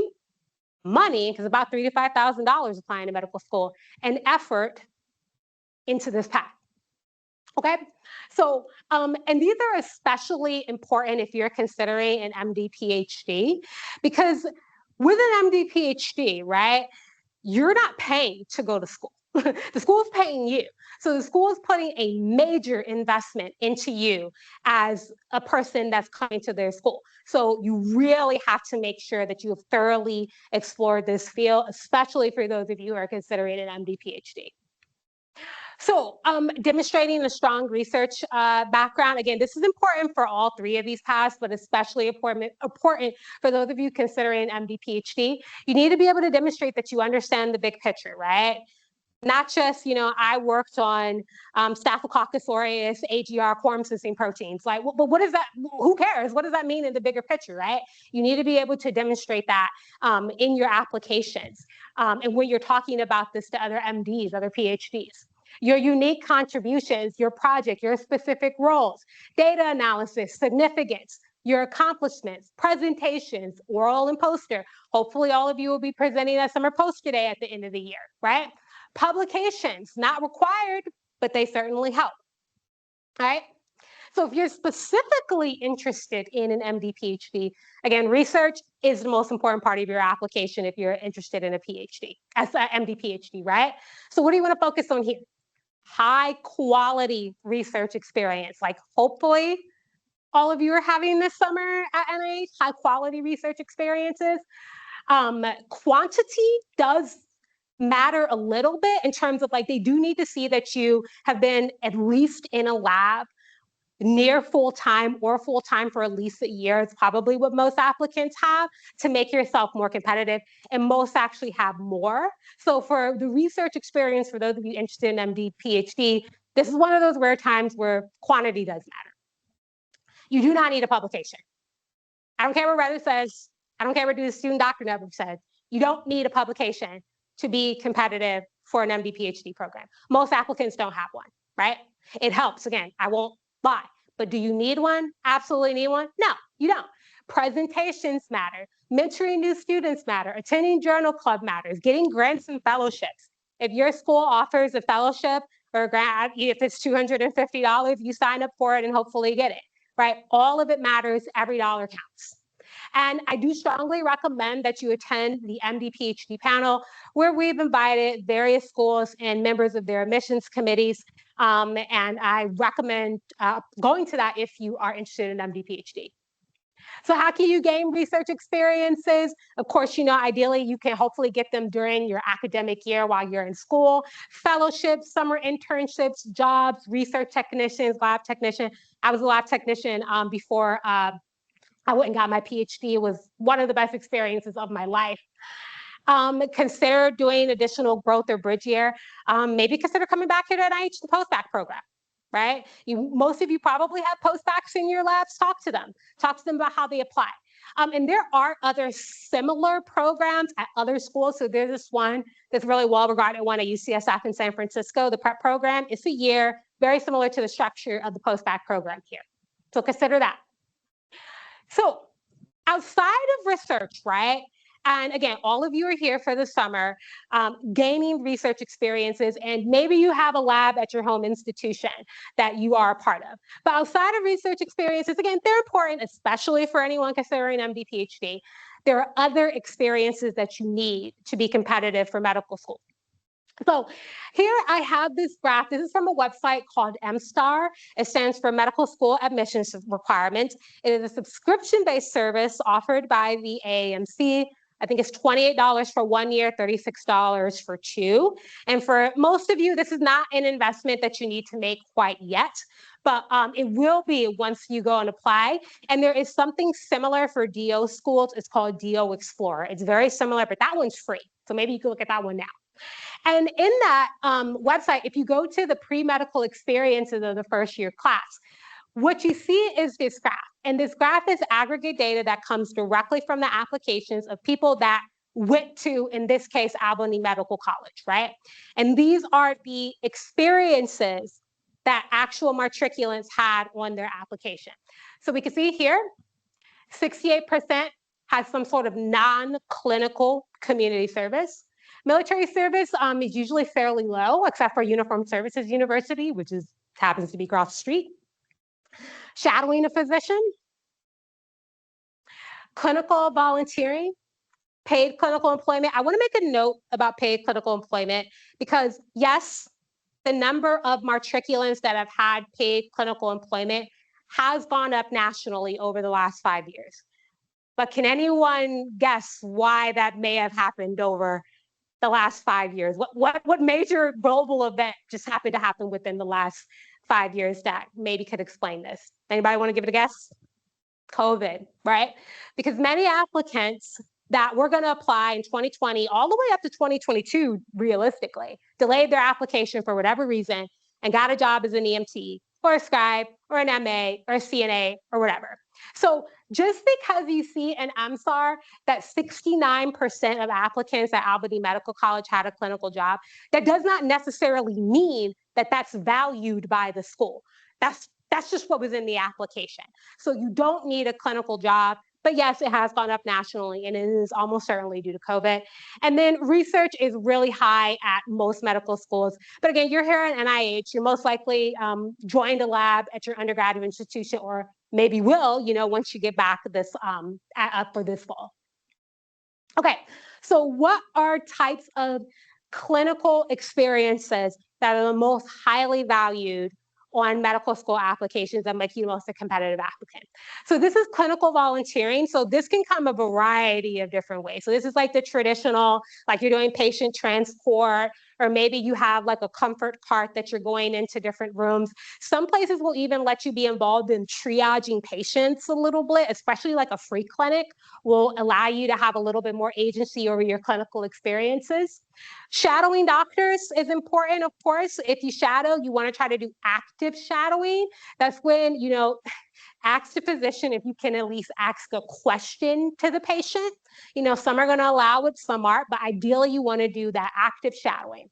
money, because about $3,000 to $5,000 applying to medical school, and effort into this path. Okay, so, and these are especially important if you're considering an MD PhD, because with an MD PhD, right, you're not paying to go to school. The school is paying you. So the school is putting a major investment into you as a person that's coming to their school. So you really have to make sure that you have thoroughly explored this field, especially for those of you who are considering an MD PhD. So demonstrating a strong research background. Again, this is important for all three of these paths, but especially important for those of you considering MD PhD. You need to be able to demonstrate that you understand the big picture, right? Not just, I worked on Staphylococcus aureus, AGR, quorum-sensing proteins. Like, but what is that? Who cares? What does that mean in the bigger picture, right? You need to be able to demonstrate that in your applications and when you're talking about this to other MDs, other PhDs. Your unique contributions, your project, your specific roles, data analysis, significance, your accomplishments, presentations, oral and poster. Hopefully all of you will be presenting at Summer Poster Day at the end of the year, right? Publications, not required, but they certainly help, right? So if you're specifically interested in an MD PhD, again, research is the most important part of your application if you're interested in a PhD, as an MD PhD, right? So what do you want to focus on here? High quality research experience. Like hopefully all of you are having this summer at NIH, high quality research experiences. Quantity does matter a little bit in terms of like, they do need to see that you have been at least in a lab near full-time or full-time for at least a year. It's probably what most applicants have to make yourself more competitive, and most actually have more. So for the research experience, for those of you interested in MD, PhD, this is one of those rare times where quantity does matter. You do not need a publication. I don't care what Reddit says. I don't care what the Student Doctor Network says. You don't need a publication to be competitive for an MD PhD program. Most applicants don't have one, right? It helps, again, I won't lie, but do you need one? Absolutely need one? No, you don't. Presentations matter, mentoring new students matter, attending journal club matters, getting grants and fellowships. If your school offers a fellowship or a grant, if it's $250, you sign up for it and hopefully get it, right? All of it matters, every dollar counts. And I do strongly recommend that you attend the MD PhD panel, where we've invited various schools and members of their admissions committees. And I recommend going to that if you are interested in MD PhD. So how can you gain research experiences? Of course, ideally you can hopefully get them during your academic year while you're in school. Fellowships, summer internships, jobs, research technicians, lab technician. I was a lab technician before I went and got my PhD. It was one of the best experiences of my life. Consider doing additional growth or bridge year. Maybe consider coming back here to NIH, the postdoc program, right? Most of you probably have postdocs in your labs. Talk to them about how they apply. And there are other similar programs at other schools. So there's this one that's really well-regarded one at UCSF in San Francisco, the PrEP program. It's a year, very similar to the structure of the postdoc program here. So consider that. So outside of research, right? And again, all of you are here for the summer, gaining research experiences, and maybe you have a lab at your home institution that you are a part of. But outside of research experiences, again, they're important, especially for anyone considering MD, PhD. there are other experiences that you need to be competitive for medical school. So here I have this graph. This is from a website called MSTAR. It stands for Medical School Admissions Requirements. It is a subscription-based service offered by the AAMC. I think it's $28 for 1 year, $36 for 2. And for most of you, this is not an investment that you need to make quite yet, but it will be once you go and apply. And there is something similar for DO schools. It's called DO Explorer. It's very similar, but that one's free. So maybe you can look at that one now. And in that website, if you go to the pre-medical experiences of the first year class, what you see is this graph. And this graph is aggregate data that comes directly from the applications of people that went to, in this case, Albany Medical College, right? And these are the experiences that actual matriculants had on their application. So we can see here, 68% has some sort of non-clinical community service. Military service is usually fairly low, except for Uniformed Services University, which happens to be across the street. Shadowing a physician, clinical volunteering, paid clinical employment. I want to make a note about paid clinical employment because, yes, the number of matriculants that have had paid clinical employment has gone up nationally over the last 5 years. But can anyone guess why that may have happened over the last 5 years? What major global event just happened to happen within the last 5 years that maybe could explain this? Anybody want to give it a guess? COVID, right? Because many applicants that were going to apply in 2020 all the way up to 2022, realistically, delayed their application for whatever reason and got a job as an EMT or a scribe or an MA or a CNA or whatever. So just because you see in MSAR that 69% of applicants at Albany Medical College had a clinical job, that does not necessarily mean that that's valued by the school. That's just what was in the application. So you don't need a clinical job, but yes, it has gone up nationally and it is almost certainly due to COVID. And then research is really high at most medical schools. But again, you're here at NIH, you're most likely joined a lab at your undergraduate institution or maybe will, once you get back this up for this fall. Okay, so what are types of clinical experiences that are the most highly valued on medical school applications that make you the most a competitive applicant? So this is clinical volunteering. So this can come a variety of different ways. So this is like the traditional, like you're doing patient transport, or maybe you have like a comfort cart that you're going into different rooms. Some places will even let you be involved in triaging patients a little bit, especially like a free clinic will allow you to have a little bit more agency over your clinical experiences. Shadowing doctors is important, of course. If you shadow, you want to try to do active shadowing. That's when, ask the physician if you can at least ask a question to the patient. Some are going to allow it, some aren't, but ideally you want to do that active shadowing.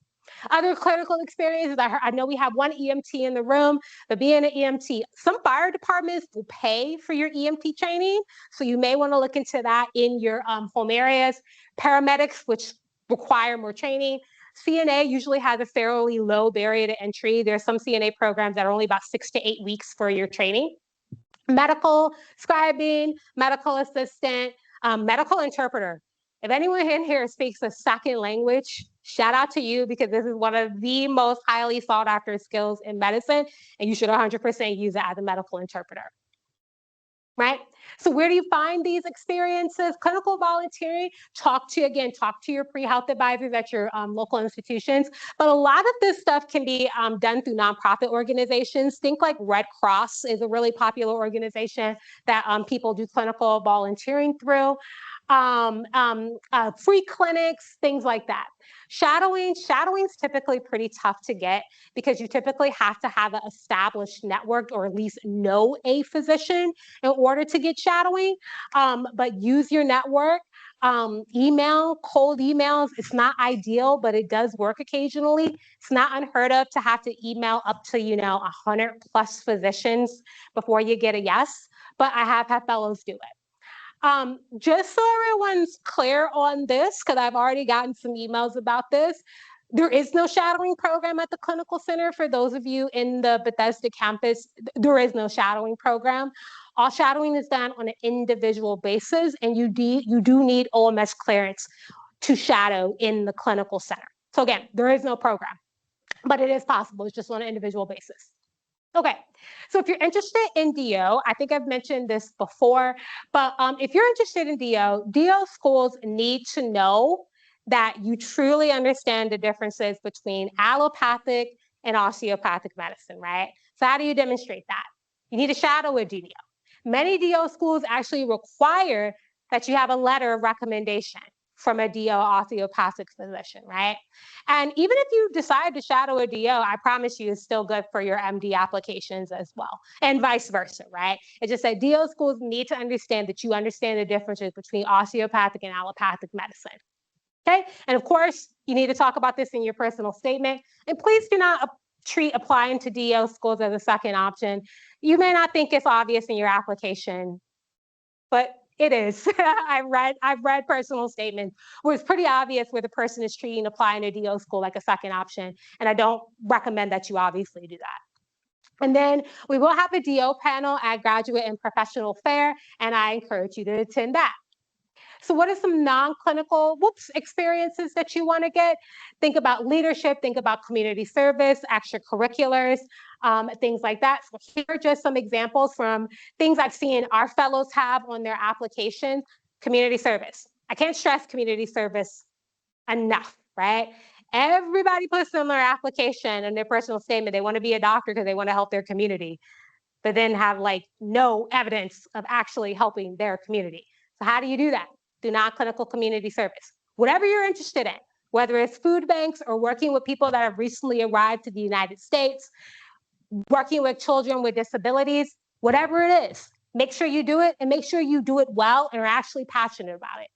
Other clinical experiences, I know we have one EMT in the room, but being an EMT, some fire departments will pay for your EMT training. So you may want to look into that in your home areas. Paramedics, which require more training. CNA usually has a fairly low barrier to entry. There's some CNA programs that are only about 6 to 8 weeks for your training. Medical scribing, medical assistant, medical interpreter. If anyone in here speaks a second language, shout out to you because this is one of the most highly sought after skills in medicine, and you should 100% use it as a medical interpreter. Right? So where do you find these experiences? Clinical volunteering, talk to your pre-health advisors at your local institutions. But a lot of this stuff can be done through nonprofit organizations. Think like Red Cross is a really popular organization that people do clinical volunteering through. Free clinics, things like that. Shadowing's typically pretty tough to get because you typically have to have an established network or at least know a physician in order to get shadowing. But use your network. Email, cold emails, it's not ideal, but it does work occasionally. It's not unheard of to have to email up to, 100 plus physicians before you get a yes, but I have had fellows do it. Just so everyone's clear on this, because I've already gotten some emails about this, there is no shadowing program at the clinical center. For those of you in the Bethesda campus, there is no shadowing program. All shadowing is done on an individual basis, and you do need OMS clearance to shadow in the clinical center. So again, there is no program, but it is possible. It's just on an individual basis. Okay, so if you're interested in DO, I think I've mentioned this before, but if you're interested in DO schools need to know that you truly understand the differences between allopathic and osteopathic medicine, right? So how do you demonstrate that? You need to shadow a DO. Many DO schools actually require that you have a letter of recommendation from a DO osteopathic physician, right? And even if you decide to shadow a DO, I promise you it's still good for your MD applications as well, and vice versa, right? It's just that DO schools need to understand that you understand the differences between osteopathic and allopathic medicine. Okay, and of course, you need to talk about this in your personal statement. And please do not treat applying to DO schools as a second option. You may not think it's obvious in your application, but it is. I've read personal statements where it's pretty obvious where the person is treating applying to DO school like a second option, and I don't recommend that you obviously do that. And then we will have a DO panel at Graduate and Professional Fair, and I encourage you to attend that. So what are some non-clinical experiences that you want to get? Think about leadership, think about community service, extracurriculars, things like that. So here are just some examples from things I've seen our fellows have on their applications. Community service. I can't stress community service enough, right? Everybody puts in their application and their personal statement, they want to be a doctor because they want to help their community, but then have like no evidence of actually helping their community. So how do you do that? Do non-clinical community service. Whatever you're interested in, whether it's food banks or working with people that have recently arrived to the United States, working with children with disabilities, whatever it is, make sure you do it and make sure you do it well and are actually passionate about it.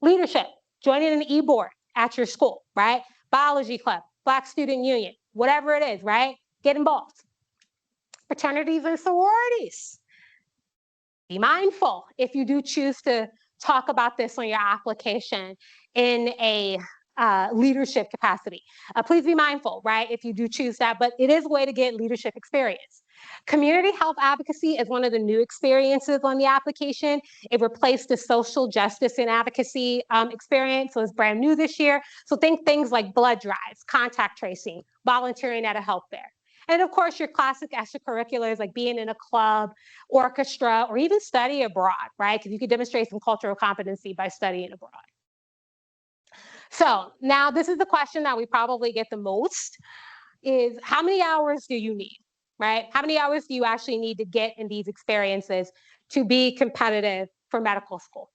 Leadership, joining an e-board at your school, right? Biology club, Black Student Union, whatever it is, right? Get involved. Fraternities and sororities. Be mindful if you do choose to talk about this on your application in a leadership capacity. Please be mindful, right, if you do choose that, but it is a way to get leadership experience. Community health advocacy is one of the new experiences on the application. It replaced the social justice and advocacy experience, so it's brand new this year. So think things like blood drives, contact tracing, volunteering at a health fair. And of course, your classic extracurriculars like being in a club, orchestra, or even study abroad, right? Because you could demonstrate some cultural competency by studying abroad. So now this is the question that we probably get the most is how many hours do you need, right? How many hours do you actually need to get in these experiences to be competitive for medical school?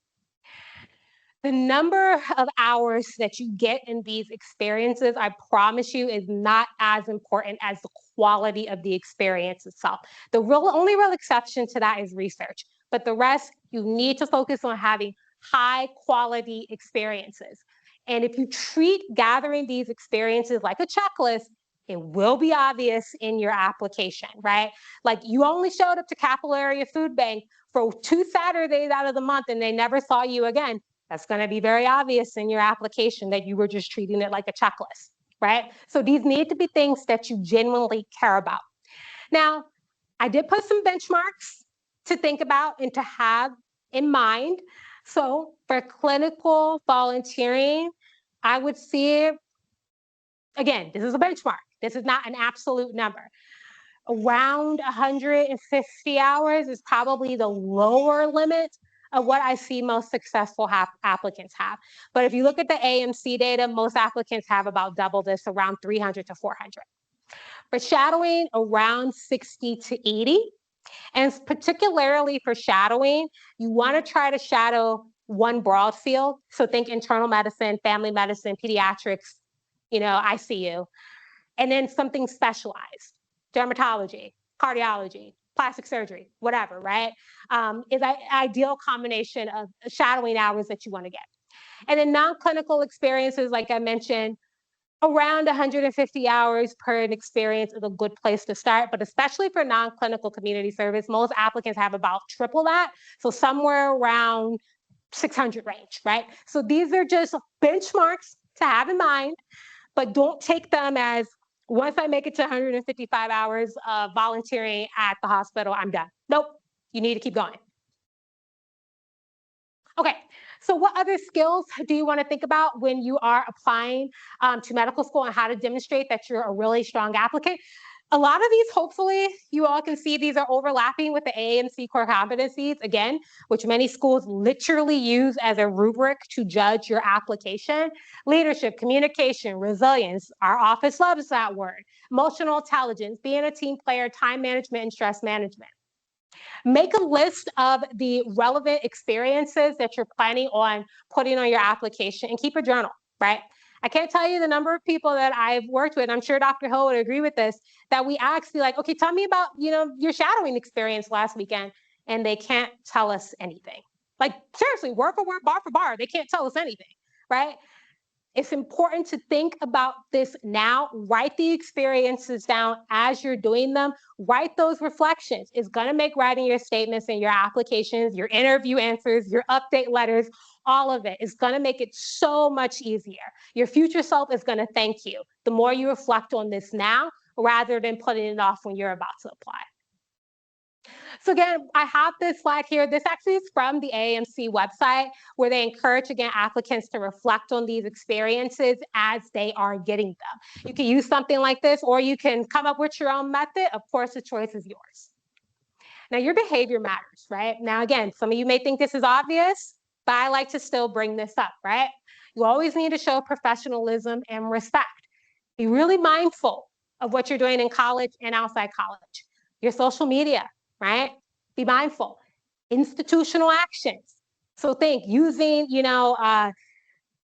The number of hours that you get in these experiences, I promise you, is not as important as the quality of the experience itself. The only real exception to that is research, but the rest, you need to focus on having high quality experiences. And if you treat gathering these experiences like a checklist, it will be obvious in your application, right? Like you only showed up to Capillary Food Bank for 2 Saturdays out of the month and they never saw you again. That's going to be very obvious in your application that you were just treating it like a checklist, right? So these need to be things that you genuinely care about. Now, I did put some benchmarks to think about and to have in mind. So for clinical volunteering, I would see, again, this is a benchmark. This is not an absolute number. Around 150 hours is probably the lower limit of what I see most successful applicants have. But if you look at the AMC data, most applicants have about double this, around 300 to 400. For shadowing, around 60 to 80. And particularly for shadowing, you want to try to shadow one broad field. So think internal medicine, family medicine, pediatrics, ICU, and then something specialized, dermatology, cardiology, plastic surgery, whatever, right? Is an ideal combination of shadowing hours that you want to get. And then non-clinical experiences, like I mentioned, around 150 hours per an experience is a good place to start, but especially for non-clinical community service, most applicants have about triple that. So somewhere around 600 range, right? So these are just benchmarks to have in mind, but don't take them as once I make it to 155 hours of volunteering at the hospital, I'm done. Nope, you need to keep going. Okay, so what other skills do you want to think about when you are applying to medical school and how to demonstrate that you're a really strong applicant? A lot of these, hopefully, you all can see these are overlapping with the AAMC core competencies, again, which many schools literally use as a rubric to judge your application. Leadership, communication, resilience, our office loves that word. Emotional intelligence, being a team player, time management, and stress management. Make a list of the relevant experiences that you're planning on putting on your application and keep a journal, right? I can't tell you the number of people that I've worked with, I'm sure Dr. Hill would agree with this, that we ask, like, okay, tell me about, your shadowing experience last weekend, and they can't tell us anything. Like, seriously, word for word, bar for bar, they can't tell us anything, right? It's important to think about this now. Write the experiences down as you're doing them. Write those reflections. It's going to make writing your statements and your applications, your interview answers, your update letters, all of it is going to make it so much easier. Your future self is going to thank you the more you reflect on this now rather than putting it off when you're about to apply. So again, I have this slide here. This actually is from the AAMC website where they encourage, again, applicants to reflect on these experiences as they are getting them. You can use something like this, or you can come up with your own method. Of course, the choice is yours. Now, your behavior matters, right? Now, again, some of you may think this is obvious, but I like to still bring this up, right? You always need to show professionalism and respect. Be really mindful of what you're doing in college and outside college. Your social media, right? Be mindful. Institutional actions. So think using,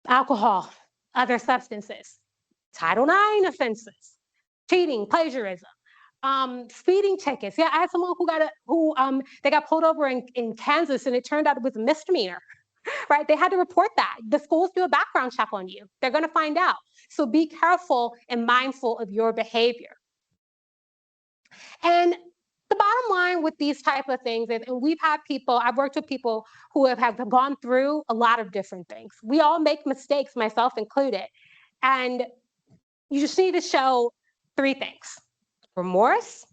alcohol, other substances, Title IX offenses, cheating, plagiarism, speeding tickets. Yeah, I had someone they got pulled over in Kansas, and it turned out it was a misdemeanor. Right? They had to report that. The schools do a background check on you. They're going to find out. So be careful and mindful of your behavior. And the bottom line with these type of things is, and I've worked with people who have gone through a lot of different things. We all make mistakes, myself included. And you just need to show three things: remorse,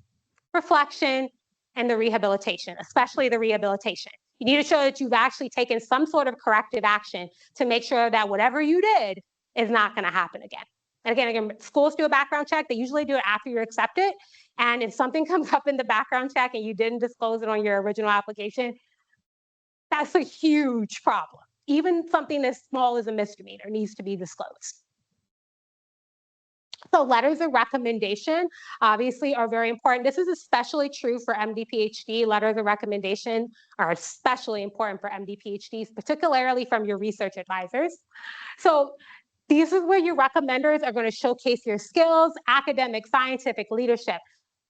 reflection, and the rehabilitation, especially the rehabilitation. You need to show that you've actually taken some sort of corrective action to make sure that whatever you did is not going to happen again. And again, schools do a background check. They usually do it after you're accepted. And if something comes up in the background check and you didn't disclose it on your original application, that's a huge problem. Even something as small as a misdemeanor needs to be disclosed. So letters of recommendation obviously are very important. This is especially true for MD PhD. Letters of recommendation are especially important for MD PhDs, particularly from your research advisors. So this is where your recommenders are going to showcase your skills, academic, scientific, leadership.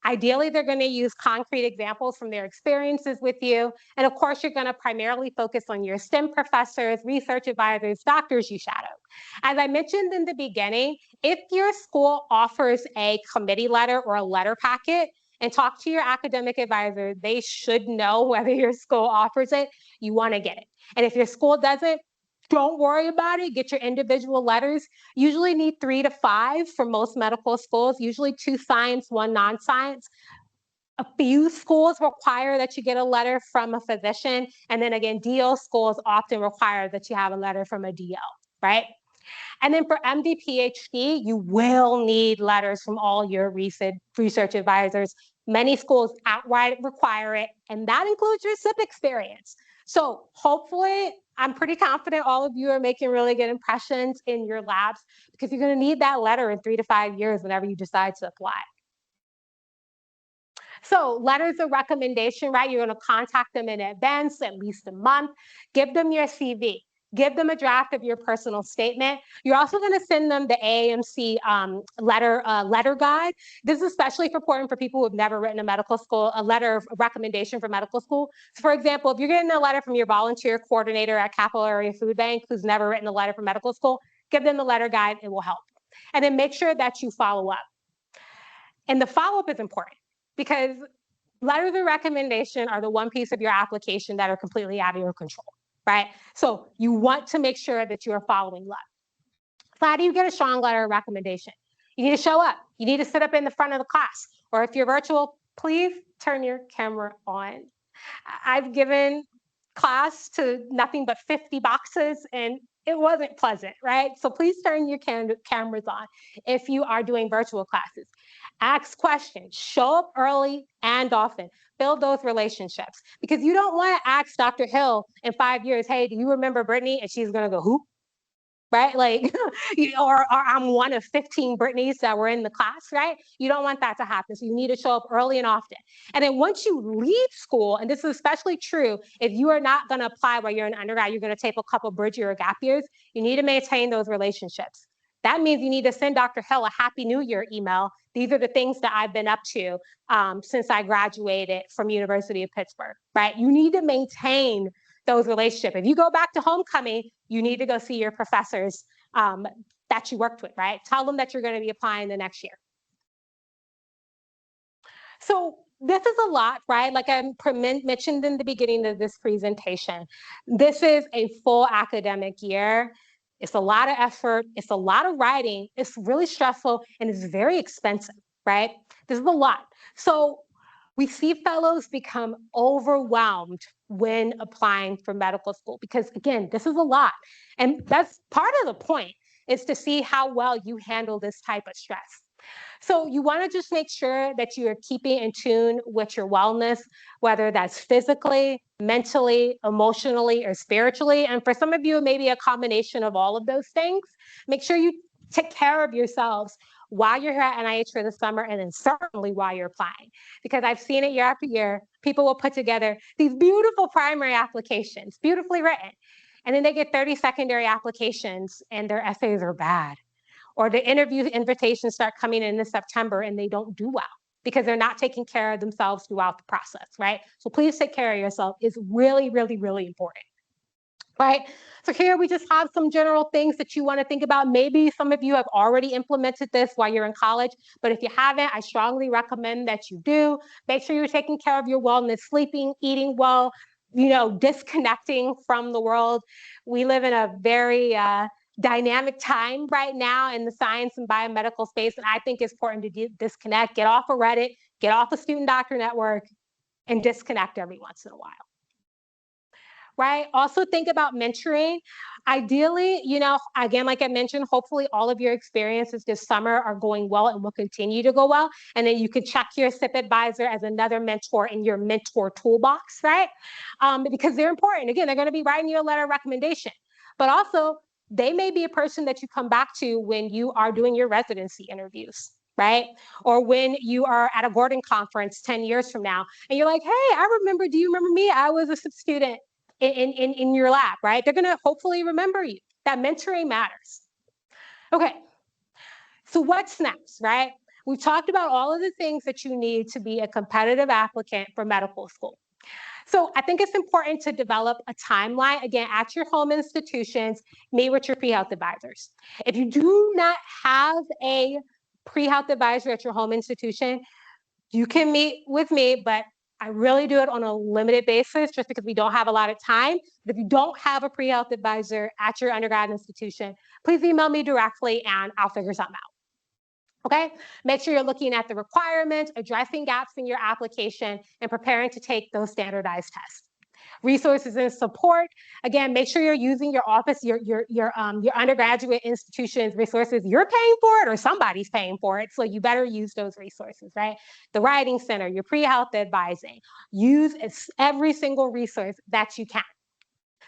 Ideally, they're going to use concrete examples from their experiences with you. And of course, you're going to primarily focus on your STEM professors, research advisors, doctors you shadow. As I mentioned in the beginning, if your school offers a committee letter or a letter packet, and talk to your academic advisor, they should know whether your school offers it. You want to get it. And if your school doesn't, don't worry about it. Get your individual letters. Usually need 3 to 5 for most medical schools, usually 2 science, 1 non-science. A few schools require that you get a letter from a physician. And then again, DO schools often require that you have a letter from a DO, right? And then for MD PhD, you will need letters from all your research advisors. Many schools outright require it, and that includes your SIP experience. So hopefully, I'm pretty confident all of you are making really good impressions in your labs, because you're going to need that letter in 3 to 5 years whenever you decide to apply. So letters of recommendation, right? You're going to contact them in advance, at least a month. Give them your CV. Give them a draft of your personal statement. You're also going to send them the AAMC letter guide. This is especially important for people who have never written a letter of recommendation for medical school. So for example, if you're getting a letter from your volunteer coordinator at Capital Area Food Bank who's never written a letter for medical school, give them the letter guide. It will help. And then make sure that you follow up. And the follow-up is important, because letters of recommendation are the one piece of your application that are completely out of your control, right? So you want to make sure that you are following up. So how do you get a strong letter of recommendation? You need to show up. You need to sit up in the front of the class. Or if you're virtual, please turn your camera on. I've given class to nothing but 50 boxes and it wasn't pleasant, right? So please turn your cameras on if you are doing virtual classes. Ask questions, show up early and often, build those relationships because you don't want to ask Dr. Hill in 5 years, hey, do you remember Brittany? And she's going to go, who? Right? Like, or I'm one of 15 Brittany's that were in the class, right? You don't want that to happen. So you need to show up early and often. And then once you leave school, and this is especially true, if you are not going to apply while you're in undergrad, you're going to take a couple bridge year or gap years, you need to maintain those relationships. That means you need to send Dr. Hill a Happy New Year email. These are the things that I've been up to since I graduated from University of Pittsburgh, right? You need to maintain those relationships. If you go back to homecoming, you need to go see your professors that you worked with, right? Tell them that you're going to be applying the next year. So this is a lot, right? Like I mentioned in the beginning of this presentation, this is a full academic year. It's a lot of effort. It's a lot of writing. It's really stressful and it's very expensive, right? This is a lot. So we see fellows become overwhelmed when applying for medical school because, again, this is a lot. And that's part of the point is to see how well you handle this type of stress. So you want to just make sure that you are keeping in tune with your wellness, whether that's physically, mentally, emotionally, or spiritually. And for some of you, maybe a combination of all of those things. Make sure you take care of yourselves while you're here at NIH for the summer, and then certainly while you're applying. Because I've seen it year after year, people will put together these beautiful primary applications, beautifully written, and then they get 30 secondary applications and their essays are bad. Or the interview invitations start coming in September and they don't do well because they're not taking care of themselves throughout the process, right? So please take care of yourself. It's really, really, really important, right? So here we just have some general things that you want to think about. Maybe some of you have already implemented this while you're in college, but if you haven't, I strongly recommend that you do. Make sure you're taking care of your wellness, sleeping, eating well, disconnecting from the world. We live in a very dynamic time right now in the science and biomedical space, and I think it's important to disconnect, get off of Reddit, get off of Student Doctor Network, and disconnect every once in a while. Right? Also think about mentoring. Ideally, again, like I mentioned, hopefully all of your experiences this summer are going well and will continue to go well. And then you can check your SIP advisor as another mentor in your mentor toolbox, right? Because they're important. Again, they're going to be writing you a letter of recommendation, but also they may be a person that you come back to when you are doing your residency interviews, right? Or when you are at a Gordon conference 10 years from now, and you're like, hey, do you remember me? I was a student in your lab, right? They're gonna hopefully remember you. That mentoring matters. Okay, so what's next, right? We've talked about all of the things that you need to be a competitive applicant for medical school. So I think it's important to develop a timeline, again, at your home institutions, meet with your pre-health advisors. If you do not have a pre-health advisor at your home institution, you can meet with me, but I really do it on a limited basis just because we don't have a lot of time. But if you don't have a pre-health advisor at your undergrad institution, please email me directly and I'll figure something out. Okay, make sure you're looking at the requirements, addressing gaps in your application, and preparing to take those standardized tests. Resources and support. Again, make sure you're using your office, your undergraduate institution's resources. You're paying for it or somebody's paying for it, so you better use those resources, right? The Writing Center, your pre-health advising. Use every single resource that you can.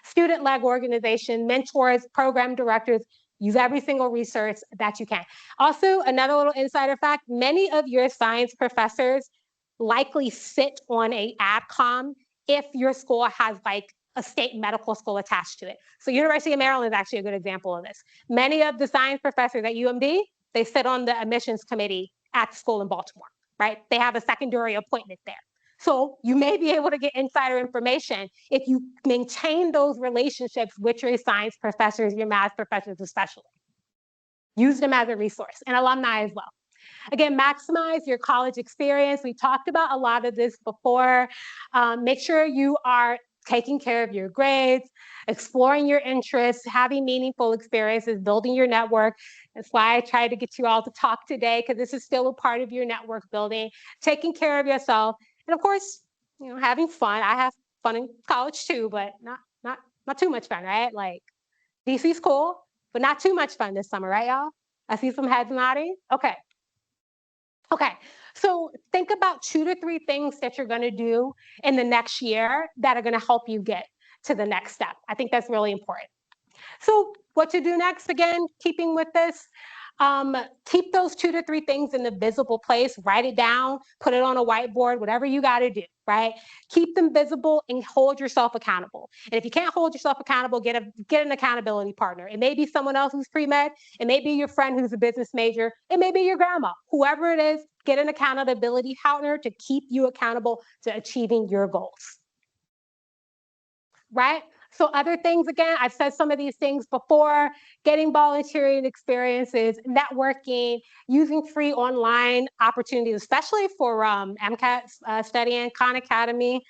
Student-led organization, mentors, program directors, use every single resource that you can. Also, another little insider fact, many of your science professors likely sit on a AdCom if your school has like a state medical school attached to it. So University of Maryland is actually a good example of this. Many of the science professors at UMD, they sit on the admissions committee at the school in Baltimore, right? They have a secondary appointment there. So you may be able to get insider information if you maintain those relationships with your science professors, your math professors especially. Use them as a resource, and alumni as well. Again, maximize your college experience. We talked about a lot of this before. Make sure you are taking care of your grades, exploring your interests, having meaningful experiences, building your network. That's why I tried to get you all to talk today, because this is still a part of your network building, taking care of yourself. And of course, having fun. I have fun in college too, but not too much fun, right? Like DC's cool, but not too much fun this summer, right, y'all? I see some heads nodding. Okay. Okay, so think about 2 to 3 things that you're gonna do in the next year that are gonna help you get to the next step. I think that's really important. So what to do next, again, keeping with this, keep those 2 to 3 things in the visible place, write it down, put it on a whiteboard, whatever you gotta do, right? Keep them visible and hold yourself accountable. And if you can't hold yourself accountable, get an accountability partner. It may be someone else who's pre-med, it may be your friend who's a business major, it may be your grandma, whoever it is, get an accountability partner to keep you accountable to achieving your goals, right? So other things, again, I've said some of these things before, getting volunteering experiences, networking, using free online opportunities, especially for MCAT studying. Khan Academy.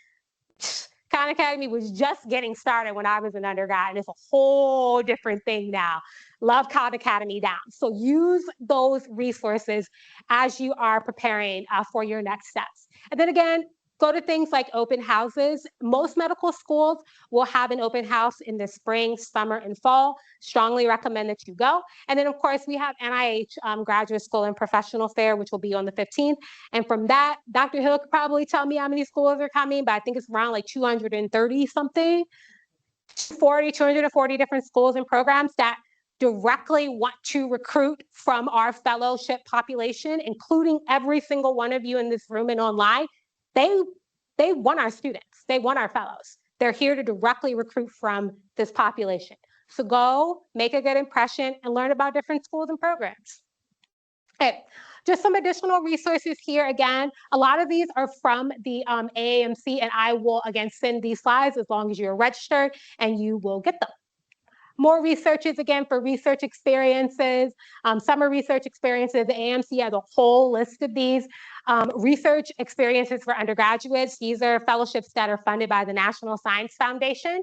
Khan Academy was just getting started when I was an undergrad, and it's a whole different thing now. Love Khan Academy down. So use those resources as you are preparing for your next steps. And then again, go to things like open houses. Most medical schools will have an open house in the spring, summer, and fall. Strongly recommend that you go. And then, of course, we have NIH Graduate School and Professional Fair, which will be on the 15th. And from that, Dr. Hill could probably tell me how many schools are coming, but I think it's around like 230 something, 240 different schools and programs that directly want to recruit from our fellowship population, including every single one of you in this room and online. They want our students. They want our fellows. They're here to directly recruit from this population. So go make a good impression and learn about different schools and programs. Okay, just some additional resources here. Again, a lot of these are from the AAMC, and I will, again, send these slides as long as you're registered, and you will get them. More researches, again, for research experiences, summer research experiences. The AMC has a whole list of these. Research experiences for undergraduates. These are fellowships that are funded by the National Science Foundation.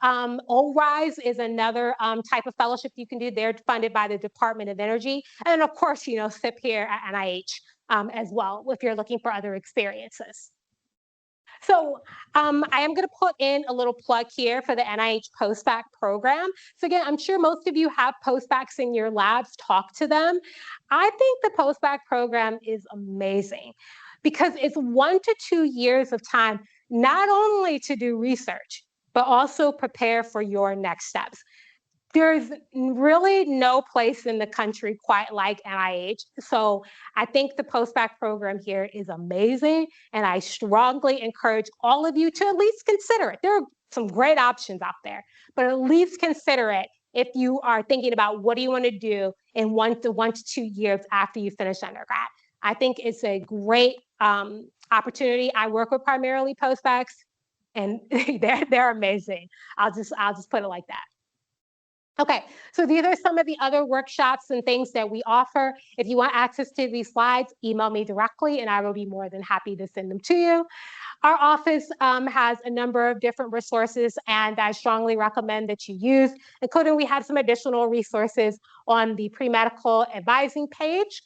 ORISE is another type of fellowship you can do. They're funded by the Department of Energy. And of course, SIP here at NIH as well, if you're looking for other experiences. So I am going to put in a little plug here for the NIH postbac program. So again, I'm sure most of you have postbacs in your labs, talk to them. I think the postbac program is amazing because it's 1 to 2 years of time, not only to do research, but also prepare for your next steps. There's really no place in the country quite like NIH. So I think the postbac program here is amazing. And I strongly encourage all of you to at least consider it. There are some great options out there, but at least consider it if you are thinking about what do you want to do in 1 to 2 years after you finish undergrad. I think it's a great opportunity. I work with primarily postbacs, and they're amazing. I'll just put it like that. Okay, so these are some of the other workshops and things that we offer. If you want access to these slides, email me directly and I will be more than happy to send them to you. Our office has a number of different resources and I strongly recommend that you use, including we have some additional resources on the pre-medical advising page.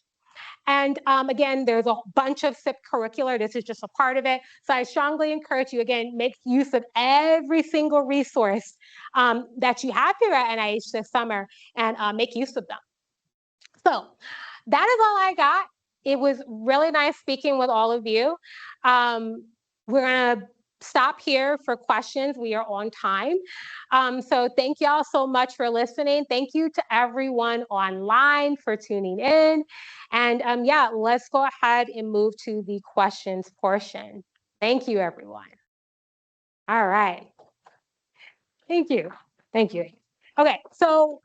And again, there's a bunch of SIP curricular. This is just a part of it. So I strongly encourage you, again, make use of every single resource that you have here at NIH this summer and make use of them. So that is all I got. It was really nice speaking with all of you. We're going to stop here for questions. We are on time. So thank y'all so much for listening. Thank you to everyone online for tuning in. And yeah, let's go ahead and move to the questions portion. Thank you, everyone. All right. Thank you. Thank you. Okay, so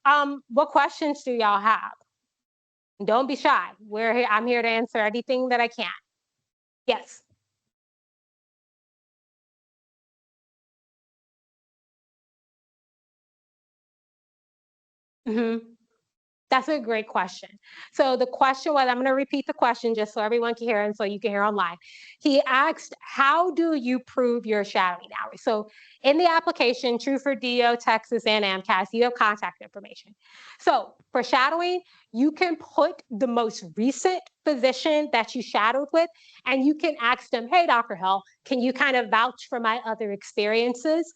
what questions do y'all have? Don't be shy. I'm here to answer anything that I can. Yes. Mm-hmm. That's a great question. So the question was, I'm going to repeat the question just so everyone can hear and so you can hear online. He asked, how do you prove your shadowing hours? So in the application, true for DO, Texas, and AMCAS, you have contact information. So for shadowing, you can put the most recent physician that you shadowed with, and you can ask them, hey, Dr. Hill, can you kind of vouch for my other experiences?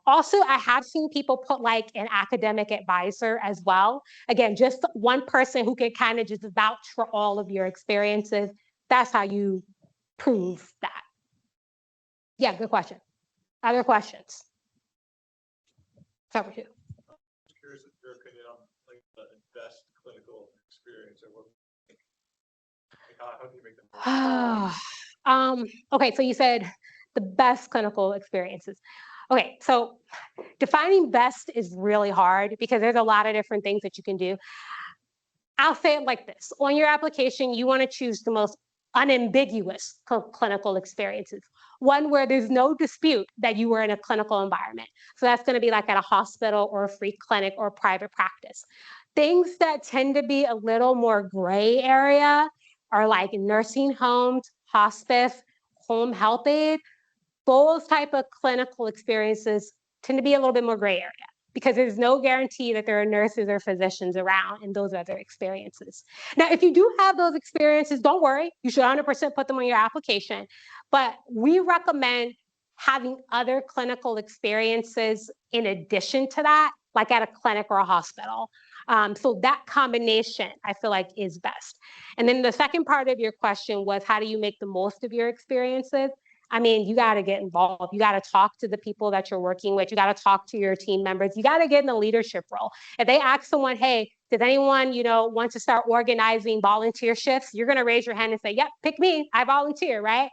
Also, I have seen people put like an academic advisor as well. Again, just one person who can kind of just vouch for all of your experiences. That's how you prove that. Yeah, good question. Other questions? Cover two. I'm curious of your opinion on like the best clinical experience or what, like, how do you make them? Okay, so you said the best clinical experiences. Okay, so defining best is really hard because there's a lot of different things that you can do. I'll say it like this. On your application, you want to choose the most unambiguous clinical experiences, one where there's no dispute that you were in a clinical environment. So that's going to be like at a hospital or a free clinic or private practice. Things that tend to be a little more gray area are like nursing homes, hospice, home health aid. Those type of clinical experiences tend to be a little bit more gray area because there's no guarantee that there are nurses or physicians around in those other experiences. Now, if you do have those experiences, don't worry, you should 100% put them on your application, but we recommend having other clinical experiences in addition to that, like at a clinic or a hospital. So that combination, I feel like, is best. And then the second part of your question was, how do you make the most of your experiences? I mean, you got to get involved. You got to talk to the people that you're working with. You got to talk to your team members. You got to get in a leadership role. If they ask someone, hey, does anyone, want to start organizing volunteer shifts? You're going to raise your hand and say, yep, pick me. I volunteer, right?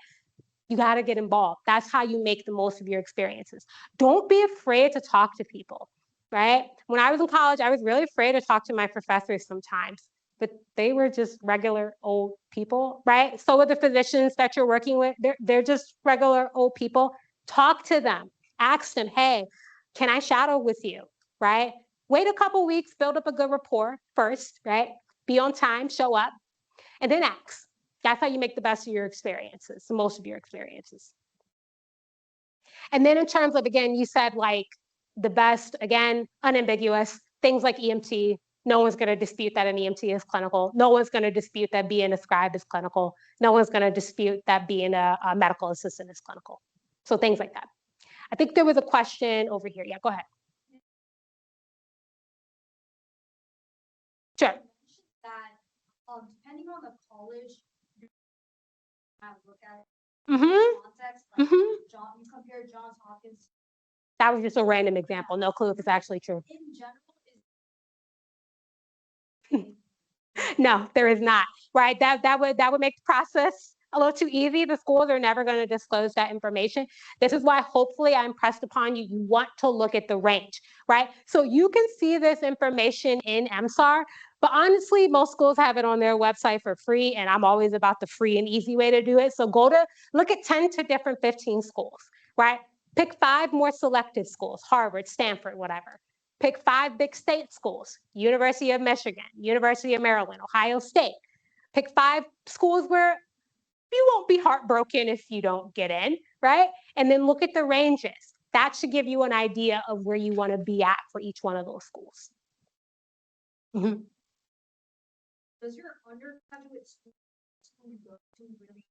You got to get involved. That's how you make the most of your experiences. Don't be afraid to talk to people, right? When I was in college, I was really afraid to talk to my professors sometimes, but they were just regular old people, right? So are the physicians that you're working with. They're just regular old people. Talk to them. Ask them, hey, can I shadow with you, right? Wait a couple weeks, build up a good rapport first, right? Be on time, show up, and then ask. That's how you make the best of your experiences, the most of your experiences. And then in terms of, again, you said like the best, again, unambiguous, things like EMT. No one's going to dispute that an EMT is clinical. No one's going to dispute that being a scribe is clinical. No one's going to dispute that being a medical assistant is clinical. So things like that. I think there was a question over here. Yeah, go ahead. Sure. That depending on the college, you look at context. Like you compare Johns Hopkins. That was just a random example. No clue if it's actually true. In general, No, there is not. Right? That would make the process a little too easy. The schools are never going to disclose that information. This is why hopefully I impressed upon you, you want to look at the range, right? So you can see this information in MSAR, but honestly, most schools have it on their website for free, and I'm always about the free and easy way to do it. So look at 10 to different 15 schools, right? Pick 5 more selected schools, Harvard, Stanford, whatever. Pick 5 big state schools, University of Michigan, University of Maryland, Ohio State. Pick 5 schools where you won't be heartbroken if you don't get in, right? And then look at the ranges. That should give you an idea of where you want to be at for each one of those schools. Does your undergraduate school you go to really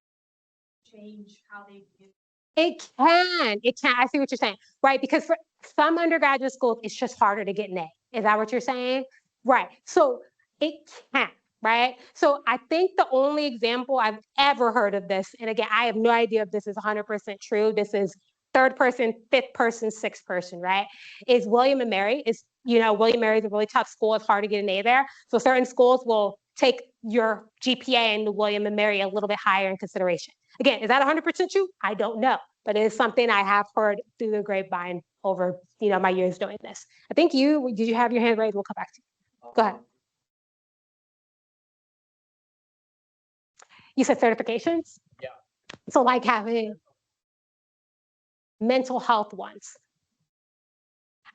change how they view? It can. I see what you're saying, right? Because for some undergraduate schools, it's just harder to get an A. Is that what you're saying? Right. So it can, right? So I think the only example I've ever heard of this, and again, I have no idea if this is 100% true. This is 3rd person, 5th person, 6th person, right? Is William and Mary. William and Mary is a really tough school. It's hard to get an A there. So certain schools will take your GPA and William and Mary a little bit higher in consideration. Again, is that 100% true? I don't know, but it is something I have heard through the grapevine over, my years doing this. I think did you have your hand raised? We'll come back to you. Go ahead. You said certifications? Yeah. So like having mental health ones.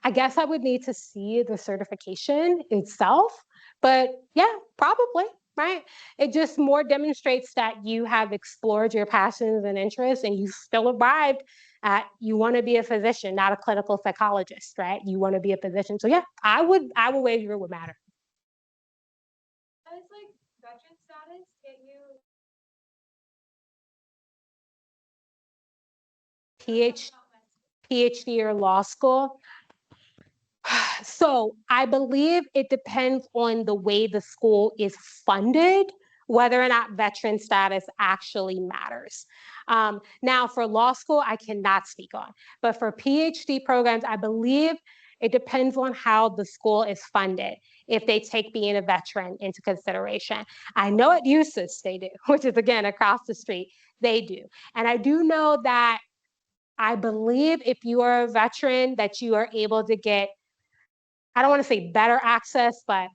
I guess I would need to see the certification itself, but yeah, probably. Right? It just more demonstrates that you have explored your passions and interests and you still arrived at you want to be a physician, not a clinical psychologist, right? You want to be a physician. So yeah, I would wager it would matter. Does like veteran status get you PhD or law school? So I believe it depends on the way the school is funded, whether or not veteran status actually matters. Now, for law school, I cannot speak on, but for PhD programs, I believe it depends on how the school is funded, if they take being a veteran into consideration. I know at USIS they do, which is again across the street, they do. And I do know that I believe if you are a veteran that you are able to get, I don't want to say better access, but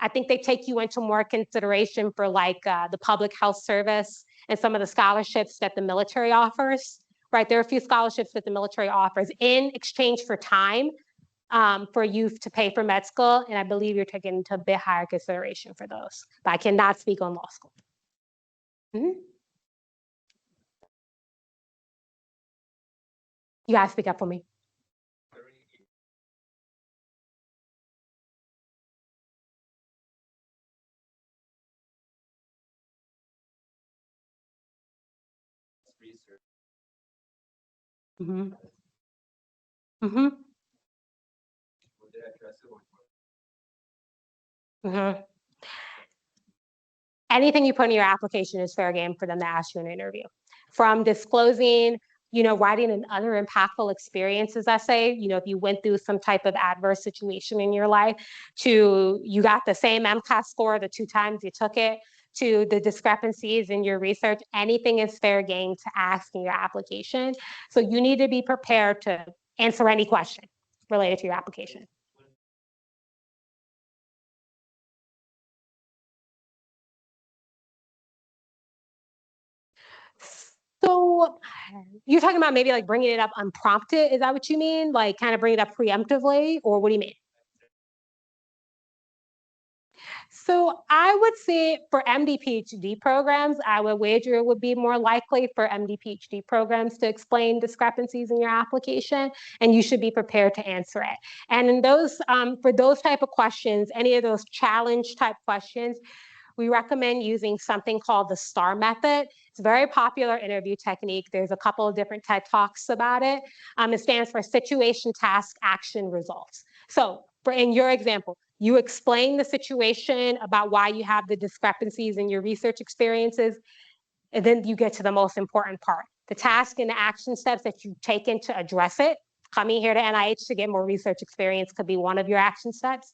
I think they take you into more consideration for like the public health service and some of the scholarships that the military offers, right? There are a few scholarships that the military offers in exchange for time for youth to pay for med school. And I believe you're taken into a bit higher consideration for those, but I cannot speak on law school. Mm-hmm. You guys speak up for me. Mm-hmm. Mm-hmm. Mm-hmm. Anything you put in your application is fair game for them to ask you in an interview. From disclosing, writing an other impactful experiences essay, if you went through some type of adverse situation in your life, to you got the same MCAS score the 2 times you took it, to the discrepancies in your research, anything is fair game to ask in your application. So you need to be prepared to answer any question related to your application. So you're talking about maybe like bringing it up unprompted, is that what you mean? Like kind of bring it up preemptively, or what do you mean? So I would say for MD PhD programs, I would wager it would be more likely for MD PhD programs to explain discrepancies in your application, and you should be prepared to answer it. And in those, for those type of questions, any of those challenge type questions, we recommend using something called the STAR method. It's a very popular interview technique. There's a couple of different TED Talks about it. It stands for situation, task, action, results. So in your example, you explain the situation about why you have the discrepancies in your research experiences, and then you get to the most important part. The task and the action steps that you've taken to address it. Coming here to NIH to get more research experience could be one of your action steps.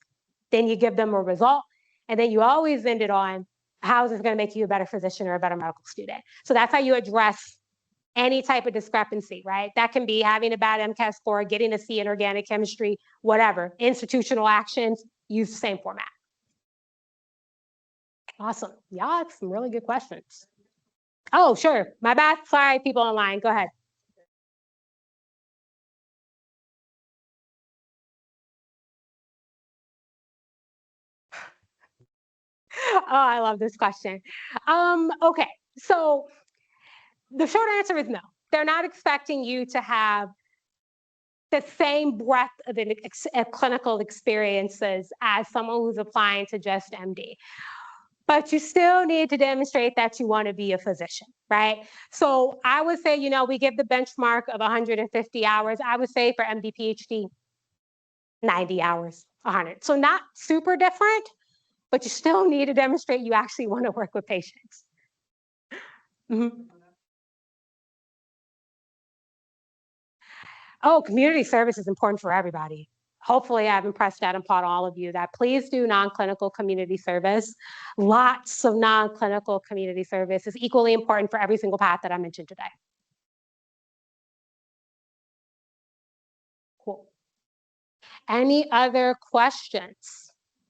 Then you give them a result. And then you always end it on, how is this going to make you a better physician or a better medical student? So that's how you address any type of discrepancy, right? That can be having a bad MCAS score, getting a C in organic chemistry, whatever. Institutional actions, use the same format. Awesome. Yeah, it's some really good questions. Oh, sure. My bad. Sorry, people online. Go ahead. Oh, I love this question. Okay, so the short answer is no. They're not expecting you to have the same breadth of clinical experiences as someone who's applying to just MD. But you still need to demonstrate that you want to be a physician, right? So I would say, we give the benchmark of 150 hours. I would say for MD, PhD, 90 hours, 100. So not super different, but you still need to demonstrate you actually want to work with patients. Mm-hmm. Oh, community service is important for everybody. Hopefully I've impressed that upon all of you that please do non-clinical community service. Lots of non-clinical community service is equally important for every single path that I mentioned today. Cool. Any other questions?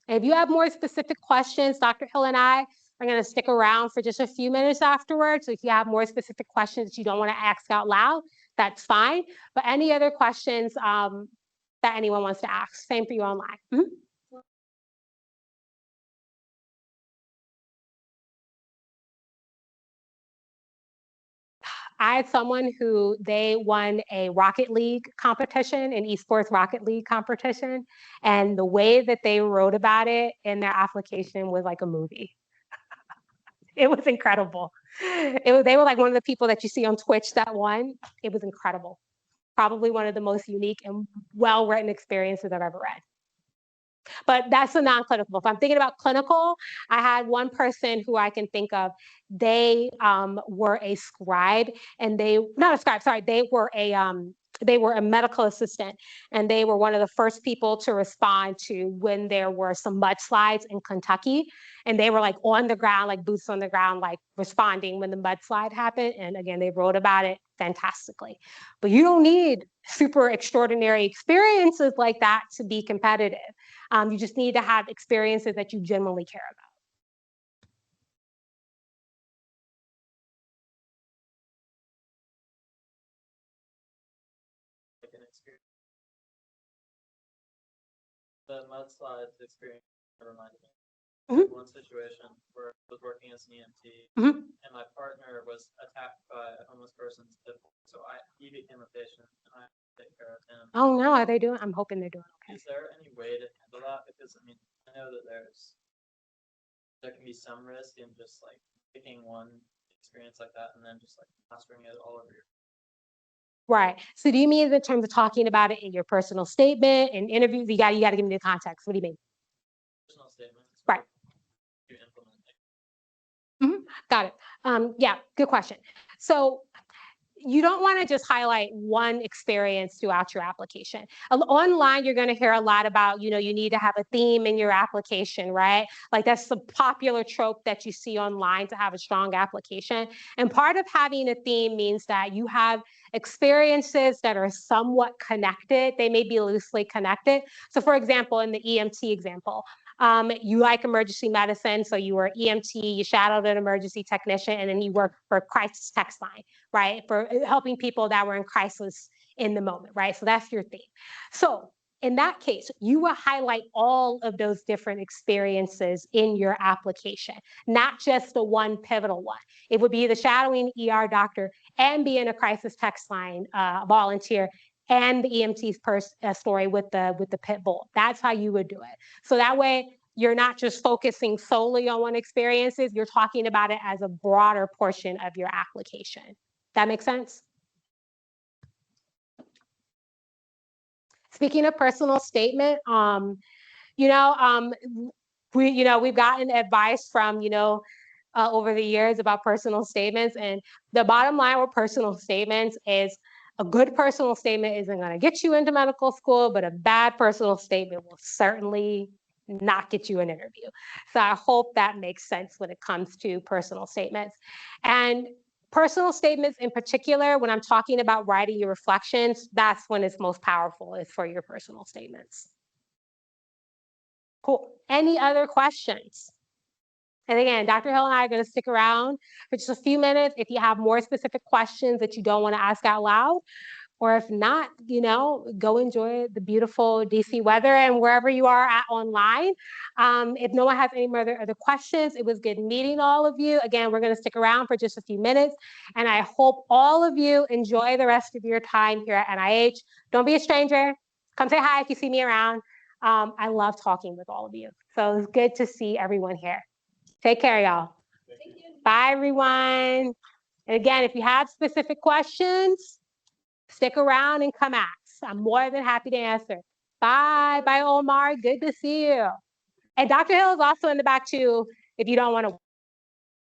If you have more specific questions, Dr. Hill and I are going to stick around for just a few minutes afterwards. So if you have more specific questions that you don't want to ask out loud, that's fine. But any other questions that anyone wants to ask? Same for you online. Mm-hmm. I had someone who they won a Rocket League competition, an esports Rocket League competition, and the way that they wrote about it in their application was like a movie. It was incredible. They were like one of the people that you see on Twitch that won. It was incredible. Probably one of the most unique and well-written experiences I've ever read. But that's a non-clinical. If I'm thinking about clinical, I had one person who I can think of. They were a scribe, and not a scribe. Sorry, they were a medical assistant, and they were one of the first people to respond to when there were some mudslides in Kentucky, and they were like on the ground, like boots on the ground, like responding when the mudslide happened. And again, they wrote about it fantastically. But you don't need super extraordinary experiences like that to be competitive. You just need to have experiences that you genuinely care about. Like an experience. The mudslide experience reminded me of one situation where I was working as an EMT, and my partner was attacked by a homeless person's pit bull. So he became a patient, and I had to take care of him. Oh no, are they doing? I'm hoping they're doing okay. Is there any way to handle that? Because I mean, I know that there can be some risk in just like picking one experience like that and then just like mastering it all over your. Right. So do you mean in terms of talking about it in your personal statement and interviews? You got to give me the context. What do you mean? Personal statements. Right. You implement it. Got it. Yeah, good question. So you don't want to just highlight one experience throughout your application. Online, you're going to hear a lot about, you need to have a theme in your application, right? Like that's the popular trope that you see online to have a strong application. And part of having a theme means that you have experiences that are somewhat connected. They may be loosely connected. So for example, in the EMT example, you like emergency medicine, so you were EMT, you shadowed an emergency technician, and then you worked for crisis text line, right? For helping people that were in crisis in the moment, right? So that's your theme. So in that case, you will highlight all of those different experiences in your application, not just the one pivotal one. It would be the shadowing ER doctor and being a crisis text line volunteer and the EMT's story with the pit bull. That's how you would do it. So that way, you're not just focusing solely on one experiences, you're talking about it as a broader portion of your application. That makes sense? Speaking of personal statement, we've gotten advice from, over the years about personal statements, and the bottom line with personal statements is a good personal statement isn't going to get you into medical school, but a bad personal statement will certainly not get you an interview. So I hope that makes sense when it comes to personal statements. And personal statements in particular, when I'm talking about writing your reflections, that's when it's most powerful, is for your personal statements. Cool. Any other questions? And again, Dr. Hill and I are going to stick around for just a few minutes if you have more specific questions that you don't want to ask out loud. Or if not, go enjoy the beautiful DC weather and wherever you are at online. If no one has any other questions, it was good meeting all of you. Again, we're going to stick around for just a few minutes. And I hope all of you enjoy the rest of your time here at NIH. Don't be a stranger. Come say hi if you see me around. I love talking with all of you. So it's good to see everyone here. Take care, y'all. Bye, everyone. And again, if you have specific questions, stick around and come ask. I'm more than happy to answer. Bye. Bye, Omar. Good to see you. And Dr. Hill is also in the back, too, if you don't want to.